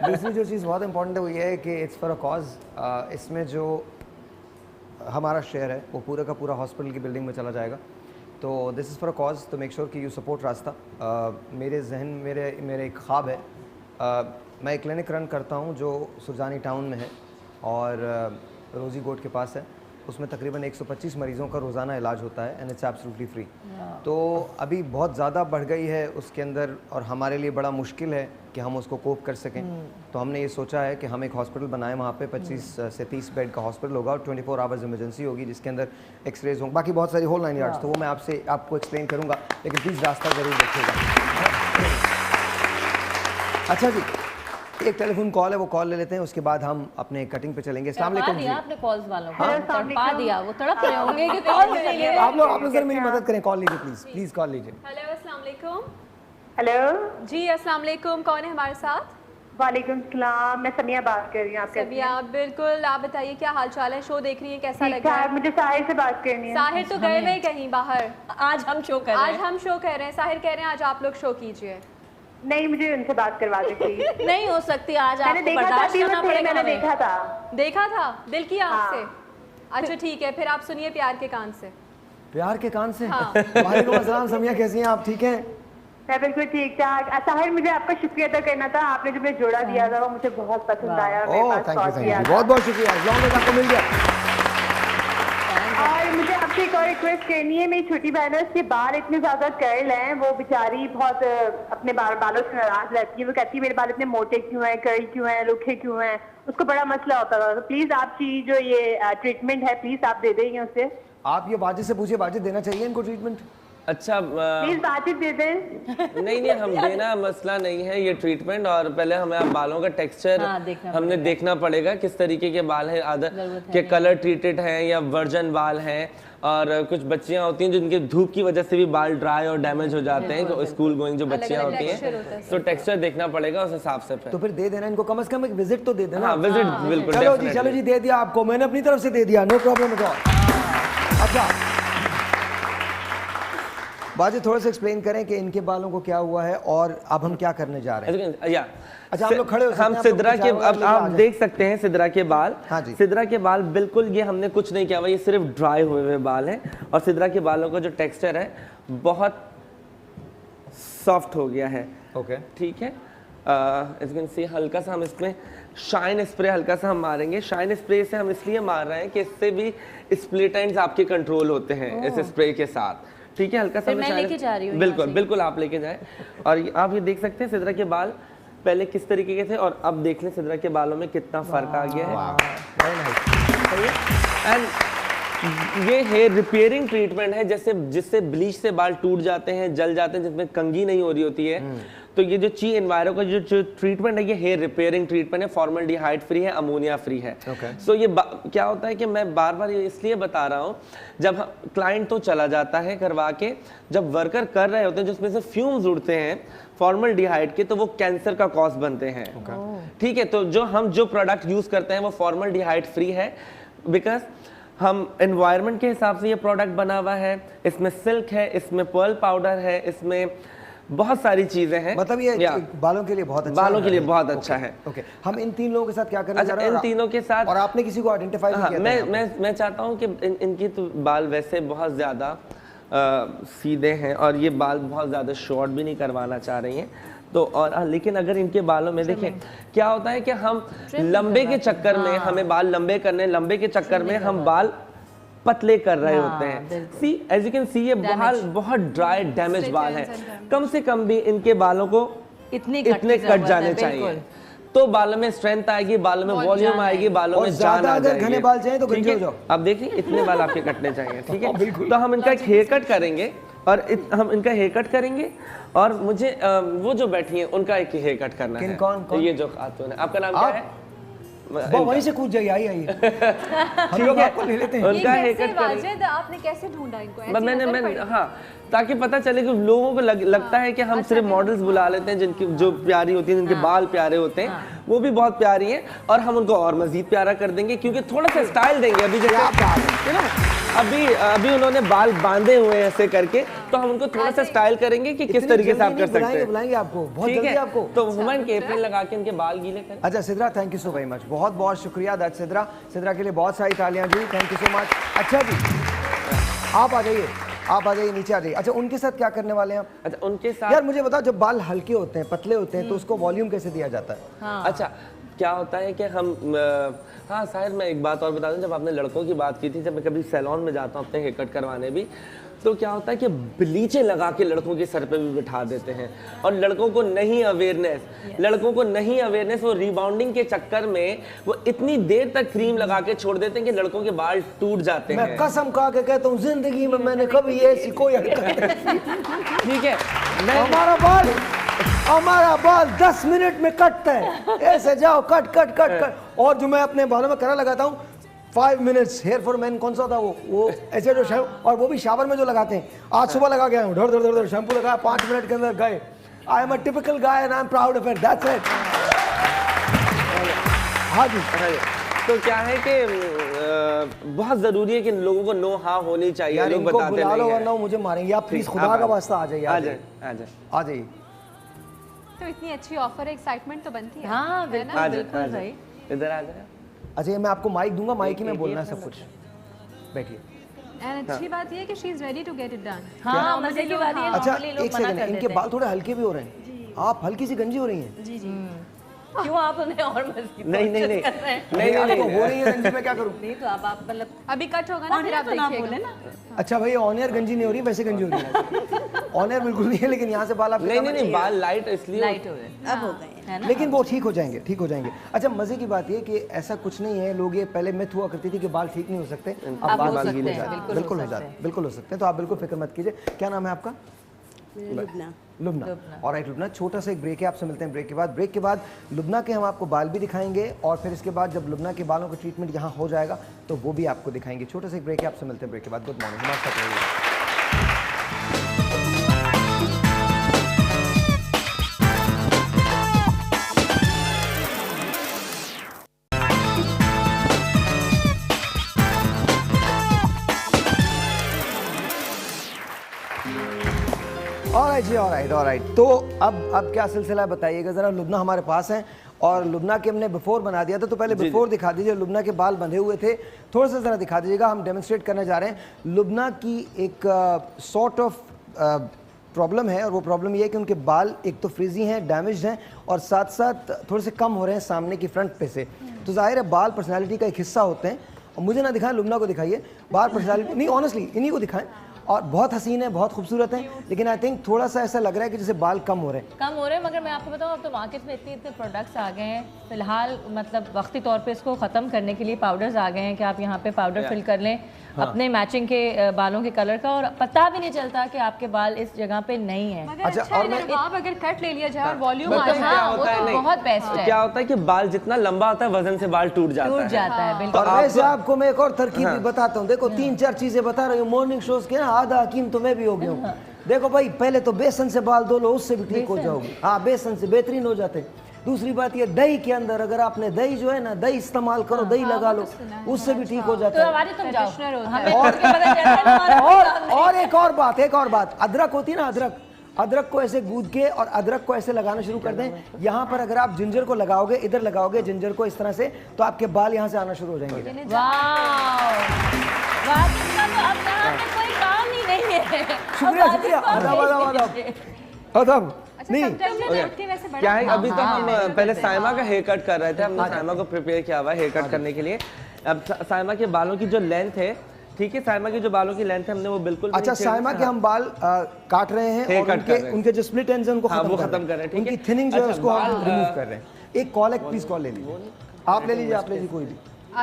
[SPEAKER 2] दूसरी जो चीज़ बहुत इंपॉर्टेंट है वो ये है कि इट्स फॉर अ कॉज। इसमें जो हमारा शेयर है वो पूरा का पूरा हॉस्पिटल की बिल्डिंग में चला जाएगा, तो this is for a cause, तो मेक श्योर कि यू सपोर्ट रास्ता। मेरे जहन मेरे एक ख्वाब है, मैं एक क्लिनिक रन करता हूँ जो सुरजानी टाउन में है और रोज़ी गोट के पास है। उसमें तकरीबन 125 मरीज़ों का रोज़ाना इलाज होता है एंड इट्स एब्सोल्युटली फ्री। तो अभी बहुत ज़्यादा बढ़ गई है उसके अंदर और हमारे लिए बड़ा मुश्किल है कि हम उसको कोप कर सकें। तो हमने ये सोचा है कि हम एक हॉस्पिटल बनाएं, वहाँ पे 25 से 30 बेड का हॉस्पिटल होगा और 24 आवर्स इमरजेंसी होगी जिसके अंदर एक्सरेज होंगे, बाकी बहुत सारी होल 9 यार्ड्स, तो वो मैं आपको एक्सप्लेन करूँगा, लेकिन प्लीज़ रास्ता ज़रूर देखिएगा। अच्छा जी, एक टेलीफोन कॉल है, वो कॉल ले लेते हैं, उसके बाद हम अपने कटिंग पे चलेंगे। अस्सलाम वालेकुम जी।
[SPEAKER 4] आपने कॉल्स वालों को तड़पा दिया, वो तड़प रहे होंगे कि कॉल नहीं ले रहे।
[SPEAKER 2] आप लोग सर मेरी मदद करें, कॉल लीजिए प्लीज कॉल लीजिए।
[SPEAKER 10] हेलो अस्सलाम वालेकुम।
[SPEAKER 6] हेलो
[SPEAKER 10] जी अस्सलाम वालेकुम, कौन है हमारे साथ?
[SPEAKER 6] वालेकुम सलाम, मैं समिया बात कर रही हूँ। आप
[SPEAKER 10] समिया, बिल्कुल, आप बताइए क्या हाल चाल है? शो देख रही है, कैसा लग रहा है?
[SPEAKER 6] मुझे साहिर से बात करनी है।
[SPEAKER 10] साहिर तो गए हुए कहीं बाहर।
[SPEAKER 4] आज हम शो कर रहे हैं।
[SPEAKER 10] आज हम शो कर रहे हैं, साहिर कह रहे हैं आज आप लोग शो कीजिए।
[SPEAKER 6] नहीं, मुझे उनसे बात करवा दीजिए।
[SPEAKER 4] नहीं हो सकती आज,
[SPEAKER 6] मैंने
[SPEAKER 4] आपको
[SPEAKER 6] देखा
[SPEAKER 4] बर्दाश्त
[SPEAKER 6] था,
[SPEAKER 4] करना पड़ेगा।
[SPEAKER 6] मैंने देखा था,
[SPEAKER 10] दिल किया आपसे। अच्छा ठीक है, फिर आप सुनिए प्यार के कान से।
[SPEAKER 2] प्यार के कान से? वालेकुम अस्सलाम समिया, कैसी हैं आप? ठीक हैं?
[SPEAKER 6] मैं बिल्कुल ठीक ठाक। साहिर, मुझे आपका शुक्रिया अदा करना था, आपने जो मुझे जोड़ा दिया था वो मुझे बहुत पसंद आया।
[SPEAKER 2] थैंक यू, बहुत बहुत शुक्रिया, आपको मिल गया।
[SPEAKER 6] और मुझे आपसे एक और रिक्वेस्ट करनी है, मेरी छोटी बहन है, उसके बाल इतने ज्यादा कर्ल हैं, वो बेचारी बहुत अपने बालों से नाराज रहती है। वो कहती है मेरे बाल इतने मोटे क्यों हैं, कर्ल क्यों हैं, रुखे क्यों हैं, उसको बड़ा मसला होता था। तो प्लीज आपकी जो ये ट्रीटमेंट है प्लीज आप दे देंगे उसे।
[SPEAKER 2] आप ये वाजिद से पूछिए, वाजिद देना चाहिए इनको ट्रीटमेंट?
[SPEAKER 5] अच्छा
[SPEAKER 6] प्लीज वाजिद दे दें।
[SPEAKER 5] नहीं हम देना मसला नहीं है ये ट्रीटमेंट, और पहले हमें आप बालों का टेक्सचर हमने देखना पड़ेगा किस तरीके के बाल हैं, आदर के कलर ट्रीटेड हैं या वर्जन बाल हैं। और कुछ बच्चियां होती हैं जिनके धूप की वजह से भी बाल ड्राई और डैमेज हो जाते हैं, तो स्कूल गोइंग जो बच्चियां होती हैं, तो टेक्सचर देखना पड़ेगा उस हिसाब से।
[SPEAKER 2] तो फिर दे देना इनको, कम से कम एक विजिट तो दे देना।
[SPEAKER 5] विजिट बिल्कुल।
[SPEAKER 2] चलो जी दे दिया आपको, मैंने अपनी तरफ से दे दिया, नो प्रॉब्लम एट ऑल। अच्छा बाजी थोड़ा सा एक्सप्लेन करें कि इनके बालों को क्या हुआ है और अब हम क्या करने जा रहे हैं। अच्छा हम लोग खड़े हो सकते हैं,
[SPEAKER 5] हम सिदरा के, अब आप देख सकते हैं सिदरा के बाल।
[SPEAKER 2] हाँ जी।
[SPEAKER 5] सिदरा के बाल बिल्कुल, ये हमने कुछ नहीं किया हुआ, ये सिर्फ ड्राई हुए हुए बाल हैं और सिदरा के बालों का जो टेक्सचर है बहुत सॉफ्ट हो गया है।
[SPEAKER 2] ओके
[SPEAKER 5] ठीक है, इस कैन सी हल्का सा हम इसमें शाइन स्प्रे हल्का सा हम मारेंगे। शाइन स्प्रे से हम इसलिए मार रहे हैं कि इससे भी स्प्लिट एंड्स आपके कंट्रोल होते हैं इस स्प्रे के साथ। ठीक है, हल्का सा
[SPEAKER 4] मैं लेके जा रही हूँ।
[SPEAKER 5] बिल्कुल आप लेके जाएं। और आप ये देख सकते हैं सिदरा के बाल पहले किस तरीके के थे और अब देख लें सिदरा के बालों में कितना फर्क आ गया है। एंड ये हेयर रिपेयरिंग ट्रीटमेंट है, जैसे जिससे ब्लीच से बाल टूट जाते हैं, जल जाते हैं, जिसमें कंघी नहीं हो रही होती है। तो ये जो ची एनवायरो का जो ट्रीटमेंट है, ये हेयर रिपेयरिंग ट्रीटमेंट है, फॉर्मल्डिहाइड फ्री है, अमोनिया फ्री है। सो ये क्या होता है कि मैं बार बार ये इसलिए बता रहा हूँ, जब क्लाइंट तो चला जाता है करवा के, जब वर्कर कर रहे होते हैं जिसमें से फ्यूम्स उड़ते हैं फॉर्मल्डिहाइड के, तो वो कैंसर का कॉज बनते हैं। ठीक है, तो जो प्रोडक्ट यूज करते हैं वो फॉर्मल्डिहाइड फ्री है, बिकॉज हम एनवायरनमेंट के हिसाब से ये प्रोडक्ट बना हुआ है। इसमें सिल्क है, इसमें पर्ल पाउडर है, इसमें बहुत सारी चीजें हैं।
[SPEAKER 2] मतलब ये बालों के लिए बहुत अच्छा
[SPEAKER 5] बालों के लिए बहुत अच्छा है।
[SPEAKER 2] ओके, हम इन तीन लोगों के साथ क्या करना चाह रहे हैं?
[SPEAKER 5] इन तीनों के साथ,
[SPEAKER 2] और आपने किसी को आइडेंटिफाई किया था?
[SPEAKER 5] मैं चाहता हूं कि इनकी तो बाल वैसे बहुत ज्यादा सीधे हैं और ये बाल बहुत ज्यादा शॉर्ट भी नहीं करवाना चाह रही हैं, तो और लेकिन अगर इनके बालों में देखें क्या होता है कि हम लंबे के चक्कर में, हमें बाल लंबे करने, लंबे के चक्कर में हम बाल पतले कर रहे होते हैं। सी एज यू कैन सी ये बाल बहुत ड्राई डैमेज बाल हैं। कम से कम भी इनके बालों को इतने कट जाने चाहिए, तो बालों में स्ट्रेंथ आएगी, बालों में वॉल्यूम आएगी, बालों में जान आ जाएगी।
[SPEAKER 2] घने बाल चाहिए तो गंजे हो जाओ।
[SPEAKER 5] अब देखिए इतने बाल आपके कटने चाहिए। ठीक है, तो हम इनका एक हेयर कट करेंगे और हम इनका हेयर कट करेंगे और मुझे वो जो बैठी हैं उनका एक हेयर कट करना है।
[SPEAKER 2] कौन?
[SPEAKER 5] ये जो खातून है, आपका नाम क्या है?
[SPEAKER 2] वो वहीं से कूद जाइए, आइए हम लोग आपको ले लेते हैं।
[SPEAKER 5] उनका हेयर कट
[SPEAKER 10] वाजिद आपने कैसे ढूंढा इनको?
[SPEAKER 5] मैंने हाँ, ताकि पता चले कि लोगों को लगता है कि हम सिर्फ मॉडल्स बुला लेते हैं जिनकी जो प्यारी होती है, जिनके बाल प्यारे होते हैं, वो भी बहुत प्यारी हैं और हम उनको और मजीद प्यारा कर देंगे क्योंकि थोड़ा सा स्टाइल देंगे। अभी जैसे ना अभी उन्होंने बाल बांधे हुए हैं ऐसे करके, तो हम उनको थोड़ा सा स्टाइल करेंगे कि किस तरीके से आप कर सकते हैं।
[SPEAKER 2] बुलाएंगे आपको बहुत जल्दी आपको।
[SPEAKER 5] तो हुमायूं के एप्रिल लगा के उनके बाल गीले करें।
[SPEAKER 2] अच्छा Sidra, thank you so very much, बहुत बहुत शुक्रिया दैट सिद्रा के लिए बहुत सारी तालियां जी, थैंक यू सो मच। अच्छा जी आप आ जाइए नीचे आ जाइए। अच्छा उनके साथ क्या करने वाले हैं आप?
[SPEAKER 5] अच्छा उनके साथ
[SPEAKER 2] यार मुझे बताओ, जब बाल हल्के होते हैं, पतले होते हैं, तो उसको वॉल्यूम कैसे दिया जाता है?
[SPEAKER 4] हाँ।
[SPEAKER 5] अच्छा क्या होता है कि हम हाँ शायद मैं एक बात और बता दूं, जब आपने लड़कों की बात की थी, जब मैं कभी सैलून में जाता हूँ अपने हेयर कट करवाने भी, तो क्या होता है कि ब्लीचें लगा के लड़कों के सर पे भी बिठा देते हैं और लड़कों को नहीं अवेयरनेस वो रिबाउंडिंग के चक्कर में वो इतनी देर तक क्रीम लगा के छोड़ देते हैं कि लड़कों के बाल टूट जाते हैं।
[SPEAKER 2] मैं कसम खा के कहता हूँ जिंदगी में मैंने कभी ऐसी कोई हरकत
[SPEAKER 5] ठीक है,
[SPEAKER 2] हमारा बाल 10 मिनट में कटता है, ऐसे जाओ कट। और जो मैं अपने बालों में करा लगाता हूँ 5 मिनट्स हेयर फॉर मैन, कौन सा था वो ऐसे जो और वो भी शावर में जो लगाते हैं। आज सुबह लगा गया हूँ, धड़ शैम्पू लगाया, 5 मिनट के अंदर गए। I am a typical guy and I am proud of it, that's it. हाँ जी।
[SPEAKER 5] तो क्या है कि बहुत जरूरी है कि लोगों को नो हाँ होनी चाहिए। लोग बताते नहीं हैं,
[SPEAKER 2] वरना मुझे मारेंगे। आप प्लीज खुदा का वास्ता आ जाइए।
[SPEAKER 5] आ जाइए।
[SPEAKER 10] तो इतनी अच्छी ऑफर है, एक्साइटमेंट तो बनती है।
[SPEAKER 4] हाँ बिल्कुल भाई,
[SPEAKER 5] इधर आ जाए।
[SPEAKER 2] अच्छा ये मैं आपको माइक दूंगा, माइक ही में बोलना है सब कुछ। बैठिए।
[SPEAKER 10] एंड अच्छी बात ये है कि she is ready to get it done.
[SPEAKER 4] हाँ मजे की बात है।
[SPEAKER 2] अच्छा एक सेकंड, इनके बाल थोड़े हल्के भी हो रहे हैं, आप हल्की सी गंजी हो रही हैं।
[SPEAKER 4] जी क्यों आप उन्हें और मस्ती
[SPEAKER 5] नहीं
[SPEAKER 2] आपको हो रही है गंजी, मैं क्या करूं?
[SPEAKER 4] नहीं तो आप मतलब
[SPEAKER 10] अभी कट होगा ना, फिर आप देखिएगा ना।
[SPEAKER 2] अच्छा भाई ऑन एयर गंजी नहीं हो रही, वैसे गंजी हो रही है। ऑन एयर बिल्कुल नहीं है, लेकिन यहाँ से बाल आप
[SPEAKER 5] नहीं बाल लाइट इसलिए
[SPEAKER 4] लाइट हो गए, अब हो गए,
[SPEAKER 2] लेकिन वो ठीक हो जाएंगे। अच्छा मजे की बात ये कि ऐसा कुछ नहीं है, लोग ये पहले मिथ हुआ करती थी कि बाल ठीक नहीं हो सकते, अब बाल गीले हो जाते हैं। बिल्कुल हो सकते हैं, तो आप बिल्कुल फिक्र मत कीजिए। क्या नाम है आपका? लुबना। ऑलराइट लुबना, छोटा सा एक ब्रेक है, आपसे मिलते हैं ब्रेक के बाद लुबना के हम आपको बाल भी दिखाएंगे और फिर इसके बाद जब लुबना के बालों का ट्रीटमेंट यहाँ हो जाएगा तो वो भी आपको दिखाएंगे। छोटा सा एक ब्रेक है, आपसे मिलते हैं ब्रेक के बाद। गुड मॉर्निंग, हमारे साथ रहिए। ऑलराइट। तो अब क्या सिलसिला है बताइएगा जरा। लुबना हमारे पास है और लुबना के हमने बिफोर बना दिया था, तो पहले बिफोर दिखा दीजिए। लुबना के बाल बंधे हुए थे, थोड़ा सा जरा दिखा दीजिएगा, हम डेमोन्स्ट्रेट करने जा रहे हैं। लुबना की एक सॉर्ट ऑफ प्रॉब्लम है और वो प्रॉब्लम ये है कि उनके बाल एक तो फ्रीजी हैं, डैमेज्ड हैं और साथ साथ थोड़े से कम हो रहे हैं सामने की फ्रंट पे से। तो जाहिर है बाल पर्सनैलिटी का एक हिस्सा होते हैं और मुझे ना दिखाएं, लुबना को दिखाइए। बाल पर्सनैलिटी नहीं, ऑनेस्टली इन्हीं को दिखाएं। और बहुत हसीन है, बहुत खूबसूरत है, लेकिन आई थिंक थोड़ा सा ऐसा लग रहा है कि जैसे बाल कम हो रहे हैं।
[SPEAKER 4] मगर मैं आपको बताऊं, अब तो मार्केट में इतने प्रोडक्ट्स आ गए हैं फिलहाल, मतलब वक्ती तौर पे इसको ख़त्म करने के लिए पाउडर्स आ गए हैं कि आप यहाँ पे पाउडर फिल कर लें अपने मैचिंग के बालों के कलर का, और पता भी नहीं चलता कि आपके बाल इस जगह पे नहीं है।
[SPEAKER 10] अच्छा, और आप अगर कट ले लिया जाए और वॉल्यूम आ जाए,
[SPEAKER 4] वो तो बहुत बेस्ट है।
[SPEAKER 5] क्या होता है कि बाल जितना लंबा होता है वजन से बाल टूट जाता है।
[SPEAKER 4] बिल्कुल।
[SPEAKER 2] और वैसे आपको मैं एक और तरकीब भी बताता हूँ। देखो 3-4 चीजें बता रही हूँ, मॉर्निंग शोज के ना आधा हकीम तो मैं भी हो गया हूँ। देखो भाई, पहले तो बेसन से बाल धो लो, उससे भी ठीक हो जाओगे। हाँ, बेसन से बेहतरीन हो जाते। दूसरी बात ये, दही के अंदर अगर आपने दही जो है ना, दही इस्तेमाल करो, दही लगा लो, उससे भी ठीक हो जाता है। और एक और बात, अदरक होती है ना, अदरक को ऐसे गूंद के और अदरक को ऐसे लगाना शुरू कर दें। यहाँ पर अगर आप जिंजर को लगाओगे, इधर लगाओगे जिंजर को इस तरह से, तो आपके बाल यहाँ से आना शुरू हो जाएंगे। शुक्रिया। नहीं
[SPEAKER 5] क्या है, अभी तो हम पहले साइमा का हेयर कट कर रहे थे, हमने साइमा को प्रिपेयर किया हुआ है हेयर कट करने के लिए। अब साइमा के बालों की जो लेंथ है, ठीक है, साइमा की जो बालों की लेंथ है हमने वो बिल्कुल
[SPEAKER 2] अच्छा, साइमा के हम बाल काट रहे हैं और उनके जो स्प्लिट एंड्स हैं उनको खत्म कर रहे हैं। उनकी थिनिंग जो है उसको हम रिमूव कर रहे हैं। एक कॉल है, प्लीज कॉल ले लीजिए। आप ले लीजिए कोई भी,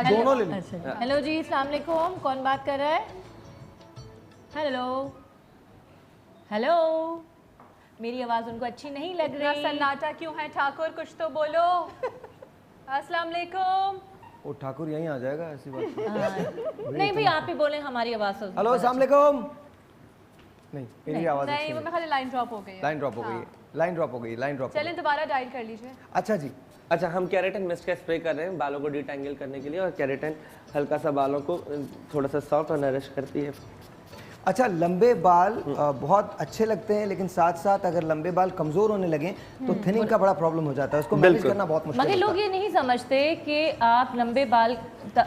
[SPEAKER 2] दोनों ले लीजिए।
[SPEAKER 4] हेलो जी, अस्सलाम वालेकुम, कौन बात कर रहा है? हेलो मेरी आवाज़ उनको अच्छी नहीं लग
[SPEAKER 10] इतना
[SPEAKER 4] रही।
[SPEAKER 10] सन्नाटा क्यों है ठाकुर, कुछ तो बोलो। अस्सलाम वालेकुम।
[SPEAKER 2] वो ठाकुर यहीं आ जाएगा, ऐसी बात नहीं।
[SPEAKER 4] नहीं भाई आप ही बोलें, हमारी आवाज़
[SPEAKER 2] हेलो अस्सलाम वालेकुम। नहीं मेरी आवाज़ अच्छी
[SPEAKER 10] नहीं, वो
[SPEAKER 2] है।
[SPEAKER 10] मैं खाली लाइन ड्रॉप हो गई है।
[SPEAKER 2] लाइन ड्रॉप हो गई है, लाइन ड्रॉप हो गई, लाइन ड्रॉप।
[SPEAKER 10] चलें दोबारा डायल कर लीजिए।
[SPEAKER 2] अच्छा जी,
[SPEAKER 5] अच्छा, हम केराटिन मिस्ट का स्प्रे कर रहे हैं बालों को डिटेंगल करने के लिए, और केराटिन हल्का सा बालों को थोड़ा सा सॉफ्ट और नरिश करती है।
[SPEAKER 2] अच्छा लंबे बाल बहुत अच्छे लगते हैं, लेकिन साथ साथ अगर लंबे बाल कमजोर होने लगे तो थिनिंग का बड़ा प्रॉब्लम हो जाता है, उसको मैनेज करना बहुत मुश्किल
[SPEAKER 4] मगर
[SPEAKER 2] होता
[SPEAKER 4] लोग ये नहीं समझते कि आप लंबे बाल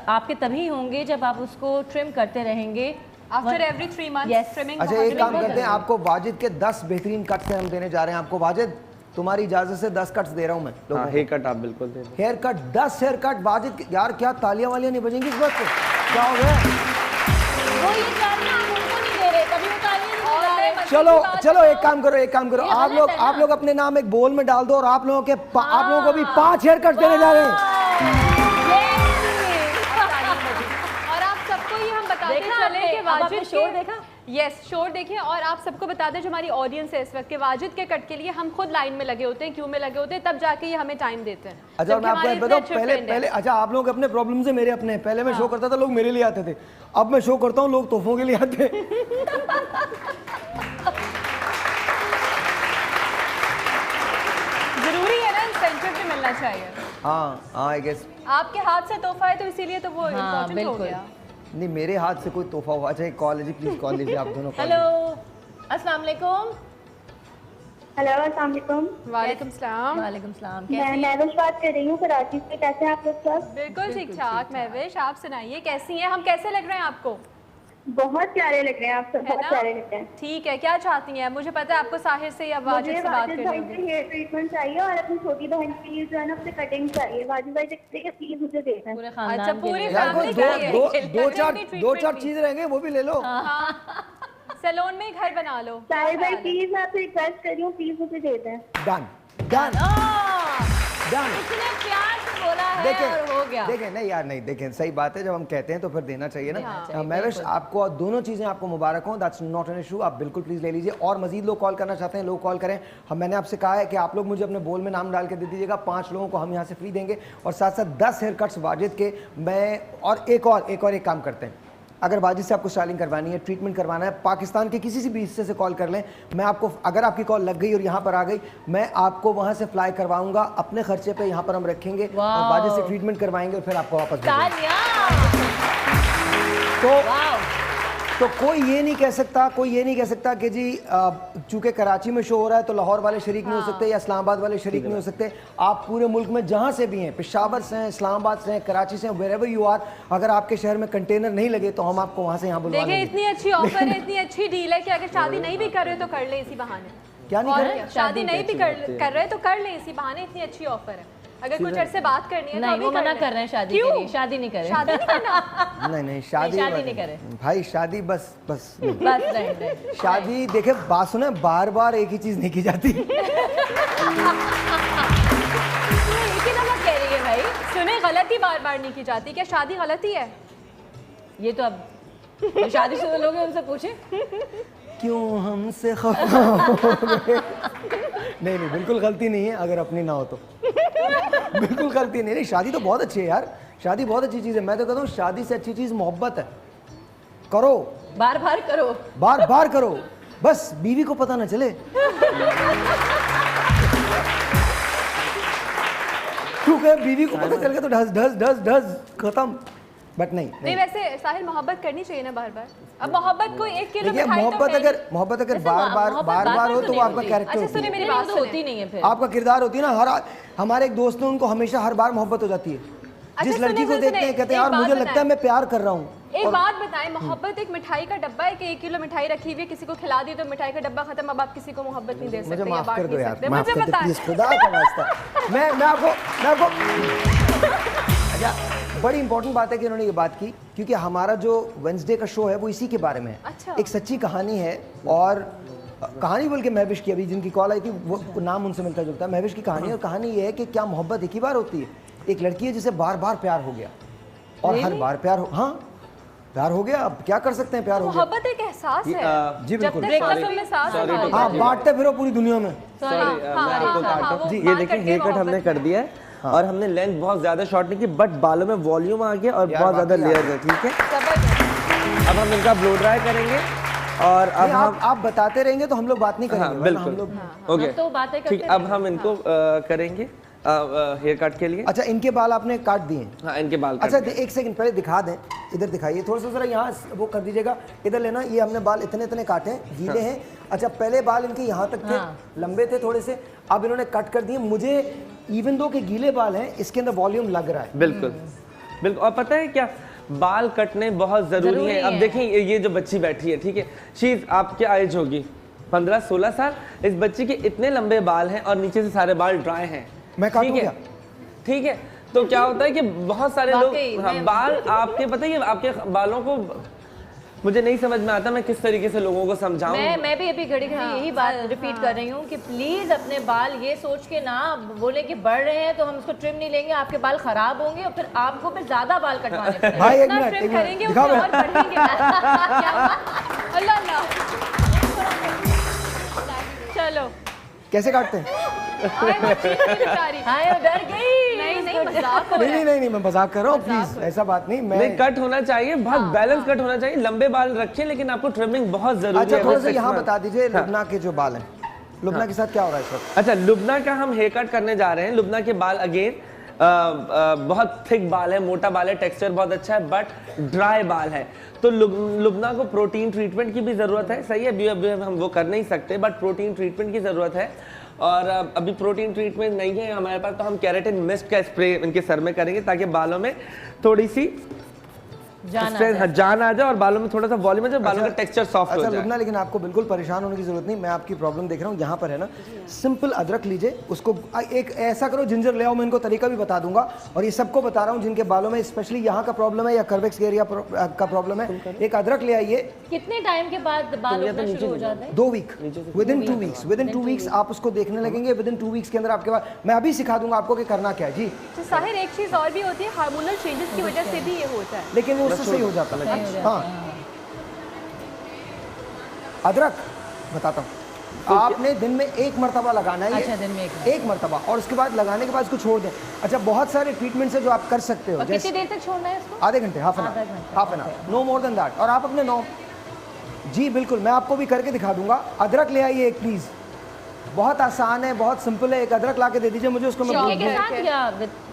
[SPEAKER 4] आपके तभी होंगे जब आप उसको ट्रिम करते रहेंगे
[SPEAKER 10] after every 3 months
[SPEAKER 4] Yes.
[SPEAKER 10] Trimming.
[SPEAKER 2] अच्छा एक काम करते हैं, आपको वाजिद के 10 बेहतरीन कट्स हम देने जा रहे हैं। आपको वाजिद तुम्हारी इजाजत से 10 कट्स दे रहा हूं मैं।
[SPEAKER 5] हाँ, हेयर कट आप बिल्कुल दे दें।
[SPEAKER 2] Haircut 10 haircut Wajid. यार क्या तालियां वालियां नहीं बजेंगी इस वक्त? क्या हो गया?
[SPEAKER 4] वो ये तालियां आप उनको नहीं दे रहे, कभी वो तालियां नहीं बजा रहे।
[SPEAKER 2] चलो चलो एक काम करो, एक काम करो, आप लोग अपने नाम एक बोल में डाल दो और आप लोगों को भी 5 हेयर कट देने जा रहे हैं।
[SPEAKER 10] और आप सबको ये हम बताते
[SPEAKER 4] देखा
[SPEAKER 10] चले
[SPEAKER 4] आपने?
[SPEAKER 10] कि
[SPEAKER 4] अब आपने
[SPEAKER 10] वाजिद
[SPEAKER 4] शोर देखा?
[SPEAKER 10] यस, शोर देखें। और आप सबको बता दें जो हमारी ऑडियंस है इस वक्त के वाजिद के कट के लिए हम खुद लाइन में लगे होते हैं, क्यों में लगे होते हैं, तब जाके ये हमें टाइम देते हैं।
[SPEAKER 2] अच्छा
[SPEAKER 10] जबकि
[SPEAKER 2] मैं आपको
[SPEAKER 10] हमारे
[SPEAKER 2] एक बताऊं,
[SPEAKER 10] इतने अच्छे friend हैं।
[SPEAKER 2] पहले अच्छा आप लोग अपने प्रॉब्लम से मेरे अपने, पहले मैं शो करता था लोग मेरे लिए आते थे, अब मैं शो करता हूँ लोग तोहफों के लिए आते हैं।
[SPEAKER 10] जरूरी है ना, इंसेंटिव भी मिलना चाहिए।
[SPEAKER 2] हाँ आई गेस।
[SPEAKER 10] आपके हाथ से तोहफा है तो इसीलिए तो वो इम्पोर्टेंट हो गया।
[SPEAKER 2] नहीं मेरे हाथ से कोई तोहफा हुआ। अच्छा एक कॉल है जी, प्लीज कॉल लीजिए आप दोनों।
[SPEAKER 4] हेलो अस्सलाम वालेकुम।
[SPEAKER 6] हेलो अस्सलाम वालेकुम।
[SPEAKER 10] वालेकुम सलाम।
[SPEAKER 4] वालेकुम सलाम।
[SPEAKER 6] मैं महविश बात कर रही हूँ कराची से। कैसे हैं आप लोग सब?
[SPEAKER 10] बिल्कुल ठीक ठाक महविश, आप सुनाइए कैसी हैं? हम कैसे लग रहे हैं आपको?
[SPEAKER 6] बहुत प्यारे लग रहे हैं आप सब, बहुत प्यारे लग रहे हैं।
[SPEAKER 10] ठीक है, क्या चाहती हैं? मुझे पता है आपको साहिर से या वाजिद से बात करनी
[SPEAKER 6] भाई
[SPEAKER 10] होगी।
[SPEAKER 6] से हेयर ट्रीटमेंट चाहिए और अपनी छोटी बहन के लिए जो है ना उससे कटिंग चाहिए। वाजिद भाई से प्लीज मुझे दे दें।
[SPEAKER 4] पूरे
[SPEAKER 10] अच्छा,
[SPEAKER 4] खानदान के
[SPEAKER 10] पूरी
[SPEAKER 4] लिए।
[SPEAKER 2] यार कोई
[SPEAKER 10] फैमिली का
[SPEAKER 2] दो चार चीज रहेंगे वो भी ले लो।
[SPEAKER 10] सैलून में ही घर बना लो।
[SPEAKER 6] साहिर भाई प्लीज मैं आपसे रिक्वेस्ट कर रही हूँ, प्लीज मुझे दे दें।
[SPEAKER 2] Done done done.
[SPEAKER 4] इतने प्यार से बोला है और हो गया।
[SPEAKER 2] देखें नहीं यार नहीं, देखें सही बात है, जब हम कहते हैं तो फिर देना चाहिए ना। महविश आपको दोनों चीजें आपको मुबारक हो, दैट्स नॉट एन इशू, आप बिल्कुल प्लीज ले लीजिए। और मजीद लोग कॉल करना चाहते हैं लोग कॉल करें। हम मैंने आपसे कहा है कि आप लोग मुझे अपने बोल में नाम डाल के दे दीजिएगा, 5 लोगों को हम यहाँ से फ्री देंगे और साथ साथ 10 हेयर कट्स वाजिद के। मैं और एक काम करते हैं, अगर वाजिद से आपको स्टाइलिंग करवानी है, ट्रीटमेंट करवाना है, पाकिस्तान के किसी भी हिस्से से कॉल कर लें, मैं आपको, अगर आपकी कॉल लग गई और यहाँ पर आ गई, मैं आपको वहाँ से फ्लाई करवाऊंगा अपने खर्चे पे, यहाँ पर हम रखेंगे और वाजिद से ट्रीटमेंट करवाएंगे और फिर आपको वापस भेजेंगे। तो कोई ये नहीं कह सकता कि जी चूंकि कराची में शो हो रहा है तो लाहौर वाले शरीक नहीं हो सकते या इस्लामाबाद वाले शरीक नहीं हो सकते। आप पूरे मुल्क में जहां से भी हैं, पेशावर से हैं, इस्लामाबाद से हैं, कराची से हैं, wherever you are, अगर आपके शहर में कंटेनर नहीं लगे तो हम आपको वहां से यहाँ बुलवा
[SPEAKER 10] देखिए
[SPEAKER 2] लेंगे।
[SPEAKER 10] इतनी अच्छी ऑफर है, इतनी अच्छी डील है कि अगर शादी नहीं भी कर रहे तो कर ले इसी बहाने।
[SPEAKER 2] क्या नहीं
[SPEAKER 10] और
[SPEAKER 2] कर रहे?
[SPEAKER 10] क्या? शादी नहीं भी कर रहे तो कर ले इसी बहाने, इतनी अच्छी ऑफर है। अगर कुछ अरसे बात करनी है तो
[SPEAKER 4] नहीं
[SPEAKER 10] अभी
[SPEAKER 4] वो
[SPEAKER 10] कर
[SPEAKER 4] मना
[SPEAKER 10] लें।
[SPEAKER 4] कर रहे हैं शादी के लिए, शादी नहीं करें।
[SPEAKER 10] शादी नहीं करना।
[SPEAKER 2] नहीं शादी
[SPEAKER 4] नहीं करे
[SPEAKER 2] भाई, शादी बस
[SPEAKER 4] नहीं।
[SPEAKER 2] शादी देखे बात सुने, बार बार एक ही चीज नहीं की जाती।
[SPEAKER 4] कह रही है भाई,
[SPEAKER 10] सुने गलती बार बार नहीं की जाती, क्या शादी गलती है?
[SPEAKER 4] ये तो अब शादीशुदा लोग हैं, उनसे पूछे
[SPEAKER 2] क्यों हमसे खफा हो गए? नहीं बिल्कुल गलती नहीं है, अगर अपनी ना हो तो बिल्कुल गलती नहीं। शादी तो बहुत अच्छी है यार, शादी बहुत अच्छी चीज़ है। मैं तो कहता हूँ शादी से अच्छी चीज़ मोहब्बत है। करो,
[SPEAKER 4] बार बार
[SPEAKER 2] करो, बस बीवी को पता ना चले। क्योंकि बीवी को पता चल गया तो ढस ढस ढस ढस खत्म। बट नहीं
[SPEAKER 10] वैसे साहिल मोहब्बत करनी चाहिए ना बार बार। अब मोहब्बत को 1 किलो मिठाई
[SPEAKER 2] मोहब्बत अगर बार हो तो वो आपका कैरेक्टर
[SPEAKER 10] अच्छा सुनिए मेरी बात
[SPEAKER 4] होती नहीं है, फिर
[SPEAKER 2] आपका किरदार होती है ना। हमारे एक दोस्त हैं, उनको हमेशा हर बार मोहब्बत हो जाती है। जिस लड़की को देखते हैं कहते हैं यार मुझे लगता है मैं प्यार कर रहा हूँ।
[SPEAKER 10] एक बात बताएं, मोहब्बत एक मिठाई का डब्बा है कि 1 किलो मिठाई रखी हुई है, किसी को खिला दी तो मिठाई का डब्बा खत्म, अब आप किसी को मोहब्बत नहीं दे सकते।
[SPEAKER 2] मुझे माफ कर दो यार,
[SPEAKER 10] मुझे
[SPEAKER 2] बता खुदा का वास्ता। मैं आपको अच्छा, बड़ी इंपॉर्टेंट बात है कि उन्होंने ये बात की, क्योंकि हमारा जो वेंसडे का शो है वो इसी के बारे में है।
[SPEAKER 10] अच्छा।
[SPEAKER 2] एक सच्ची कहानी है, और कहानी बोल के महविश की, अभी जिनकी कॉल आई थी वो नाम उनसे मिलता जुलता है। महविश की कहानी, और कहानी ये है कि क्या मोहब्बत एक ही बार होती है। एक लड़की है जिसे बार बार प्यार हो गया और हर बार प्यार हो, हाँ प्यार हो गया, अब क्या कर सकते हैं, प्यार हो गया।
[SPEAKER 10] मोहब्बत एक एहसास है।
[SPEAKER 2] जी
[SPEAKER 10] जब
[SPEAKER 2] बिल्कुल।
[SPEAKER 10] तक ब्रेकअप में साथ
[SPEAKER 5] Sorry,
[SPEAKER 2] हाँ, बांटते फिरो पूरी दुनिया में।
[SPEAKER 5] सॉरी मैं आपको काट दूं। ये देखिए हेयर कट हमने कर दिया है और हमने लेंथ बहुत ज्यादा शॉर्ट नहीं की, बट बालों में वॉल्यूम आ गया और बहुत ज्यादा लेयर्स है, ठीक है। अब हम इनका ब्लो ड्राई करेंगे और अब
[SPEAKER 2] आप बताते रहेंगे तो हम लोग बात नहीं करेंगे।
[SPEAKER 5] हाँ, बिल्कुल ओके
[SPEAKER 4] तो बातें करते
[SPEAKER 5] ठीक। अब हम इनको करेंगे हेयर कट के लिए।
[SPEAKER 2] अच्छा, इनके बाल आपने काट दिए?
[SPEAKER 5] हाँ, इनके बाल
[SPEAKER 2] अच्छा, एक सेकंड पहले दिखा दें, इधर दिखाइए थोड़ा सा, जरा यहाँ वो कर दीजिएगा, इधर लेना। ये हमने बाल इतने इतने काटे हैं, गीले हैं। अच्छा, पहले बाल इनके यहाँ तक थे, लंबे थे थोड़े से, अब इन्होंने कट कर दिए। मुझे इवन दो के गीले बाल हैं, इसके अंदर वॉल्यूम लग रहा है।
[SPEAKER 5] बिल्कुल बिल्कुल। और पता है क्या, बाल कटने बहुत जरूरी है। अब देखें ये जो बच्ची बैठी है, ठीक है, शीज आपकी एज होगी 15-16 साल, इस बच्ची के इतने लंबे बाल हैं और नीचे से सारे बाल ड्राई हैं।
[SPEAKER 2] मैं काटूं क्या?
[SPEAKER 5] ठीक है, तो क्या होता है कि बहुत सारे लोग बाल आपके, पता है आपके बालों को मुझे नहीं समझ में आता मैं किस तरीके से लोगों को समझाऊं।
[SPEAKER 4] मैं भी अभी घड़ी यही बात रिपीट कर रही हूँ कि प्लीज अपने बाल ये सोच के ना बोले कि बढ़ रहे हैं तो हम उसको ट्रिम नहीं लेंगे, आपके बाल खराब होंगे और फिर आपको फिर ज्यादा बाल कटवाने पड़ेंगे।
[SPEAKER 2] भाई एक
[SPEAKER 10] जितना
[SPEAKER 2] मिनट,
[SPEAKER 10] ट्रिम
[SPEAKER 2] एक मिनट,
[SPEAKER 10] करेंगे
[SPEAKER 2] दिखाओ
[SPEAKER 10] उतना
[SPEAKER 2] मैं।
[SPEAKER 10] और बढ़ेंगे। क्या हुआ? अल्लाह अल्लाह। चलो
[SPEAKER 2] कैसे काटते हैं?
[SPEAKER 10] आए बच्ची नहीं बेचारी।
[SPEAKER 4] हाय डर गई।
[SPEAKER 10] नहीं मजाक हो रहा है।
[SPEAKER 2] नहीं, मैं मजाक कर रहा हूँ, प्लीज ऐसा बात नहीं।
[SPEAKER 5] नहीं, कट होना चाहिए, बहुत बैलेंस कट होना चाहिए। लंबे बाल रखें लेकिन आपको ट्रिमिंग बहुत जरूरी है।
[SPEAKER 2] अच्छा, थोड़ा सा यहाँ बता दीजिए लुबना के जो बाल हैं, लुबना के साथ क्या हो रहा है इस वक्त?
[SPEAKER 5] अच्छा, लुबना का हम हेयर कट करने जा रहे हैं। लुबना के बाल अगेन बहुत थिक बाल है, मोटा बाल है, टेक्सचर बहुत अच्छा है, बट ड्राई बाल है। तो लुबना को प्रोटीन ट्रीटमेंट की भी ज़रूरत है। सही है, अभी हम वो कर नहीं सकते, बट प्रोटीन ट्रीटमेंट की ज़रूरत है। और अभी प्रोटीन ट्रीटमेंट नहीं है हमारे पास, तो हम केराटिन मिस्ट का स्प्रे इनके सर में करेंगे ताकि बालों में थोड़ी सी जान आ जाए और बालों में थोड़ा सा वॉल्यूम आ जाए, बालों का टेक्सचर सॉफ्ट हो जाए।
[SPEAKER 2] लुबना, लेकिन आपको बिल्कुल परेशान होने की जरूरत नहीं। मैं आपकी प्रॉब्लम देख रहा हूँ, यहाँ पर है ना, सिंपल अदरक लीजिए, उसको एक ऐसा करो, जिंजर ले आओ, मैं इनको तरीका भी बता दूंगा। और ये सबको बता रहा हूँ जिनके बालों में स्पेशली यहाँ का प्रॉब्लम है या कर्वेक्स एरिया का प्रॉब्लम है। एक अदरक ले आइए।
[SPEAKER 4] कितने टाइम के बाद बाल उगना शुरू हो जाते हैं?
[SPEAKER 2] 2 वीक, विदिन 2 वीक्स आप उसको देखने लगेंगे। विदिन 2 वीक्स के अंदर आपके बाद मैं अभी सिखा दूंगा आपको कि करना क्या है। जी
[SPEAKER 10] साहिर, एक चीज और भी होती है, हार्मोनल चेंजेस की वजह से भी ये होता है,
[SPEAKER 2] लेकिन वो उससे सही हो जाता है। हाँ, अदरक बताता हूँ, आपने दिन में 1 मरतबा लगाना है।
[SPEAKER 4] अच्छा, दिन में
[SPEAKER 2] एक मरतबा, और उसके बाद लगाने के बाद इसको छोड़ दें। अच्छा, बहुत सारे ट्रीटमेंट्स है जो आप कर सकते हो।
[SPEAKER 4] कितनी देर तक छोड़ना है इसको?
[SPEAKER 2] आधे घंटे, half an hour, no more than that. और आप अपने जी बिल्कुल, मैं आपको भी करके दिखा दूंगा। अदरक ले आइए एक प्लीज, बहुत आसान है, बहुत सिंपल है। एक अदरक ला के दे दीजिए मुझे, उसको मैं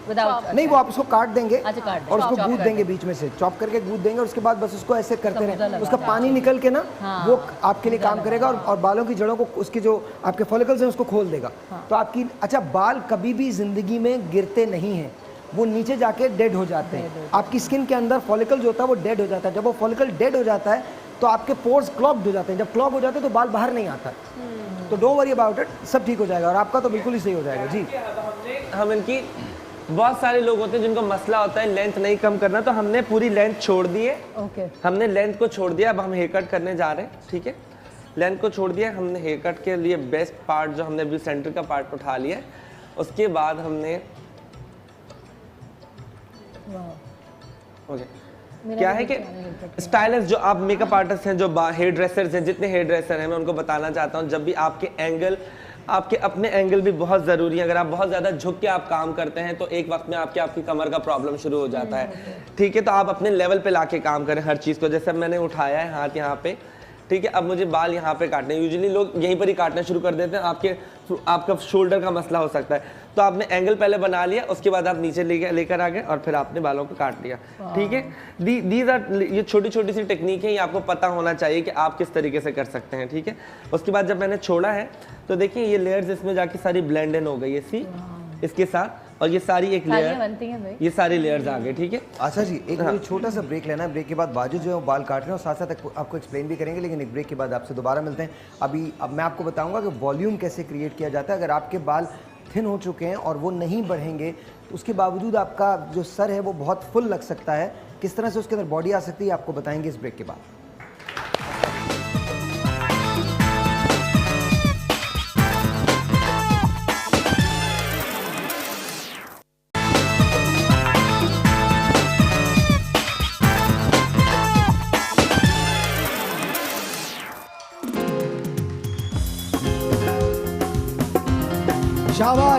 [SPEAKER 4] विदाउट
[SPEAKER 2] नहीं, वो आप उसको काट देंगे।
[SPEAKER 4] अच्छा, काट देंगे।
[SPEAKER 2] और उसको गूंद देंगे, बीच में से चॉप करके गूंद देंगे। और उसके बाद बस उसको ऐसे करते रहें, उसका पानी निकल के ना वो आपके लिए काम करेगा और बालों की जड़ों को, उसके जो आपके फॉलिकल्स हैं उसको खोल देगा। तो आपकी, अच्छा, बाल कभी भी जिंदगी में गिरते नहीं हैं, वो नीचे जाके डेड हो जाते हैं। आपकी स्किन के अंदर फॉलिकल जो होता है वो डेड हो जाता है। जब वो फॉलिकल डेड हो जाता है तो आपके पोर्स क्लॉग्ड हो जाते हैं। जब क्लॉग हो जाते हैं तो बाल बाहर नहीं आता। तो डोंट वरी अबाउट इट, सब ठीक हो जाएगा और आपका तो बिल्कुल ही सही हो जाएगा। जी,
[SPEAKER 5] हम इनकी, बहुत सारे लोग होते हैं जिनको मसला होता है लेंथ नहीं कम करना, तो हमने पूरी लेंथ छोड़ दी है। हमने लेंथ को छोड़ दिया, अब हम हेयर कट करने जा रहे हैं। ठीक है, लेंथ को छोड़ दिया हमने। हेयर कट के लिए बेस्ट पार्ट जो हमने अभी सेंटर का पार्ट उठा लिया, उसके बाद हमने क्या है कि स्टाइलिस्ट जो आप मेकअप आर्टिस्ट हैं, जो हेयर ड्रेसर्स हैं, जितने हेयर ड्रेसर हैं, मैं उनको बताना चाहता हूं, जब भी आपके एंगल, आपके अपने एंगल भी बहुत ज़रूरी है। अगर आप बहुत ज़्यादा झुक के आप काम करते हैं तो एक वक्त में आपकी कमर का प्रॉब्लम शुरू हो जाता है। ठीक है, तो आप अपने लेवल पे लाके काम करें हर चीज़ को। जैसे मैंने उठाया है हाथ यहाँ पे, ठीक है, अब मुझे बाल यहाँ पे काटने, यूजुअली लोग यहीं पर ही काटना शुरू कर देते हैं। आपका शोल्डर का मसला हो सकता है, तो आपने एंगल पहले बना लिया, उसके बाद आप नीचे लेकर आ गए और फिर आपने बालों को काट लिया। ठीक है, दीज आर, ये छोटी छोटी सी टेक्निक है, ये आपको पता होना चाहिए कि आप किस तरीके से कर सकते हैं। ठीक है, उसके बाद जब मैंने छोड़ा है तो देखिए ये लेयर्स इसमें जाके सारी ब्लेंड इन हो गई है, सी इसके साथ, और ये सारी एक लेयर बनती है, ये सारी लेयर्स आ गए। ठीक है,
[SPEAKER 2] अच्छा जी, एक छोटा सा ब्रेक लेना है। ब्रेक के बाद बाजू जो है वो बाल काट रहे हैं और साथ साथ आपको एक्सप्लेन भी करेंगे, लेकिन एक ब्रेक के बाद आपसे दोबारा मिलते हैं। अब मैं आपको बताऊंगा कि वॉल्यूम कैसे क्रिएट किया जाता है। अगर आपके बाल थिन हो चुके हैं और वो नहीं बढ़ेंगे तो उसके बावजूद आपका जो सर है वो बहुत फुल लग सकता है, किस तरह से उसके अंदर बॉडी आ सकती है आपको बताएंगे इस ब्रेक के बाद।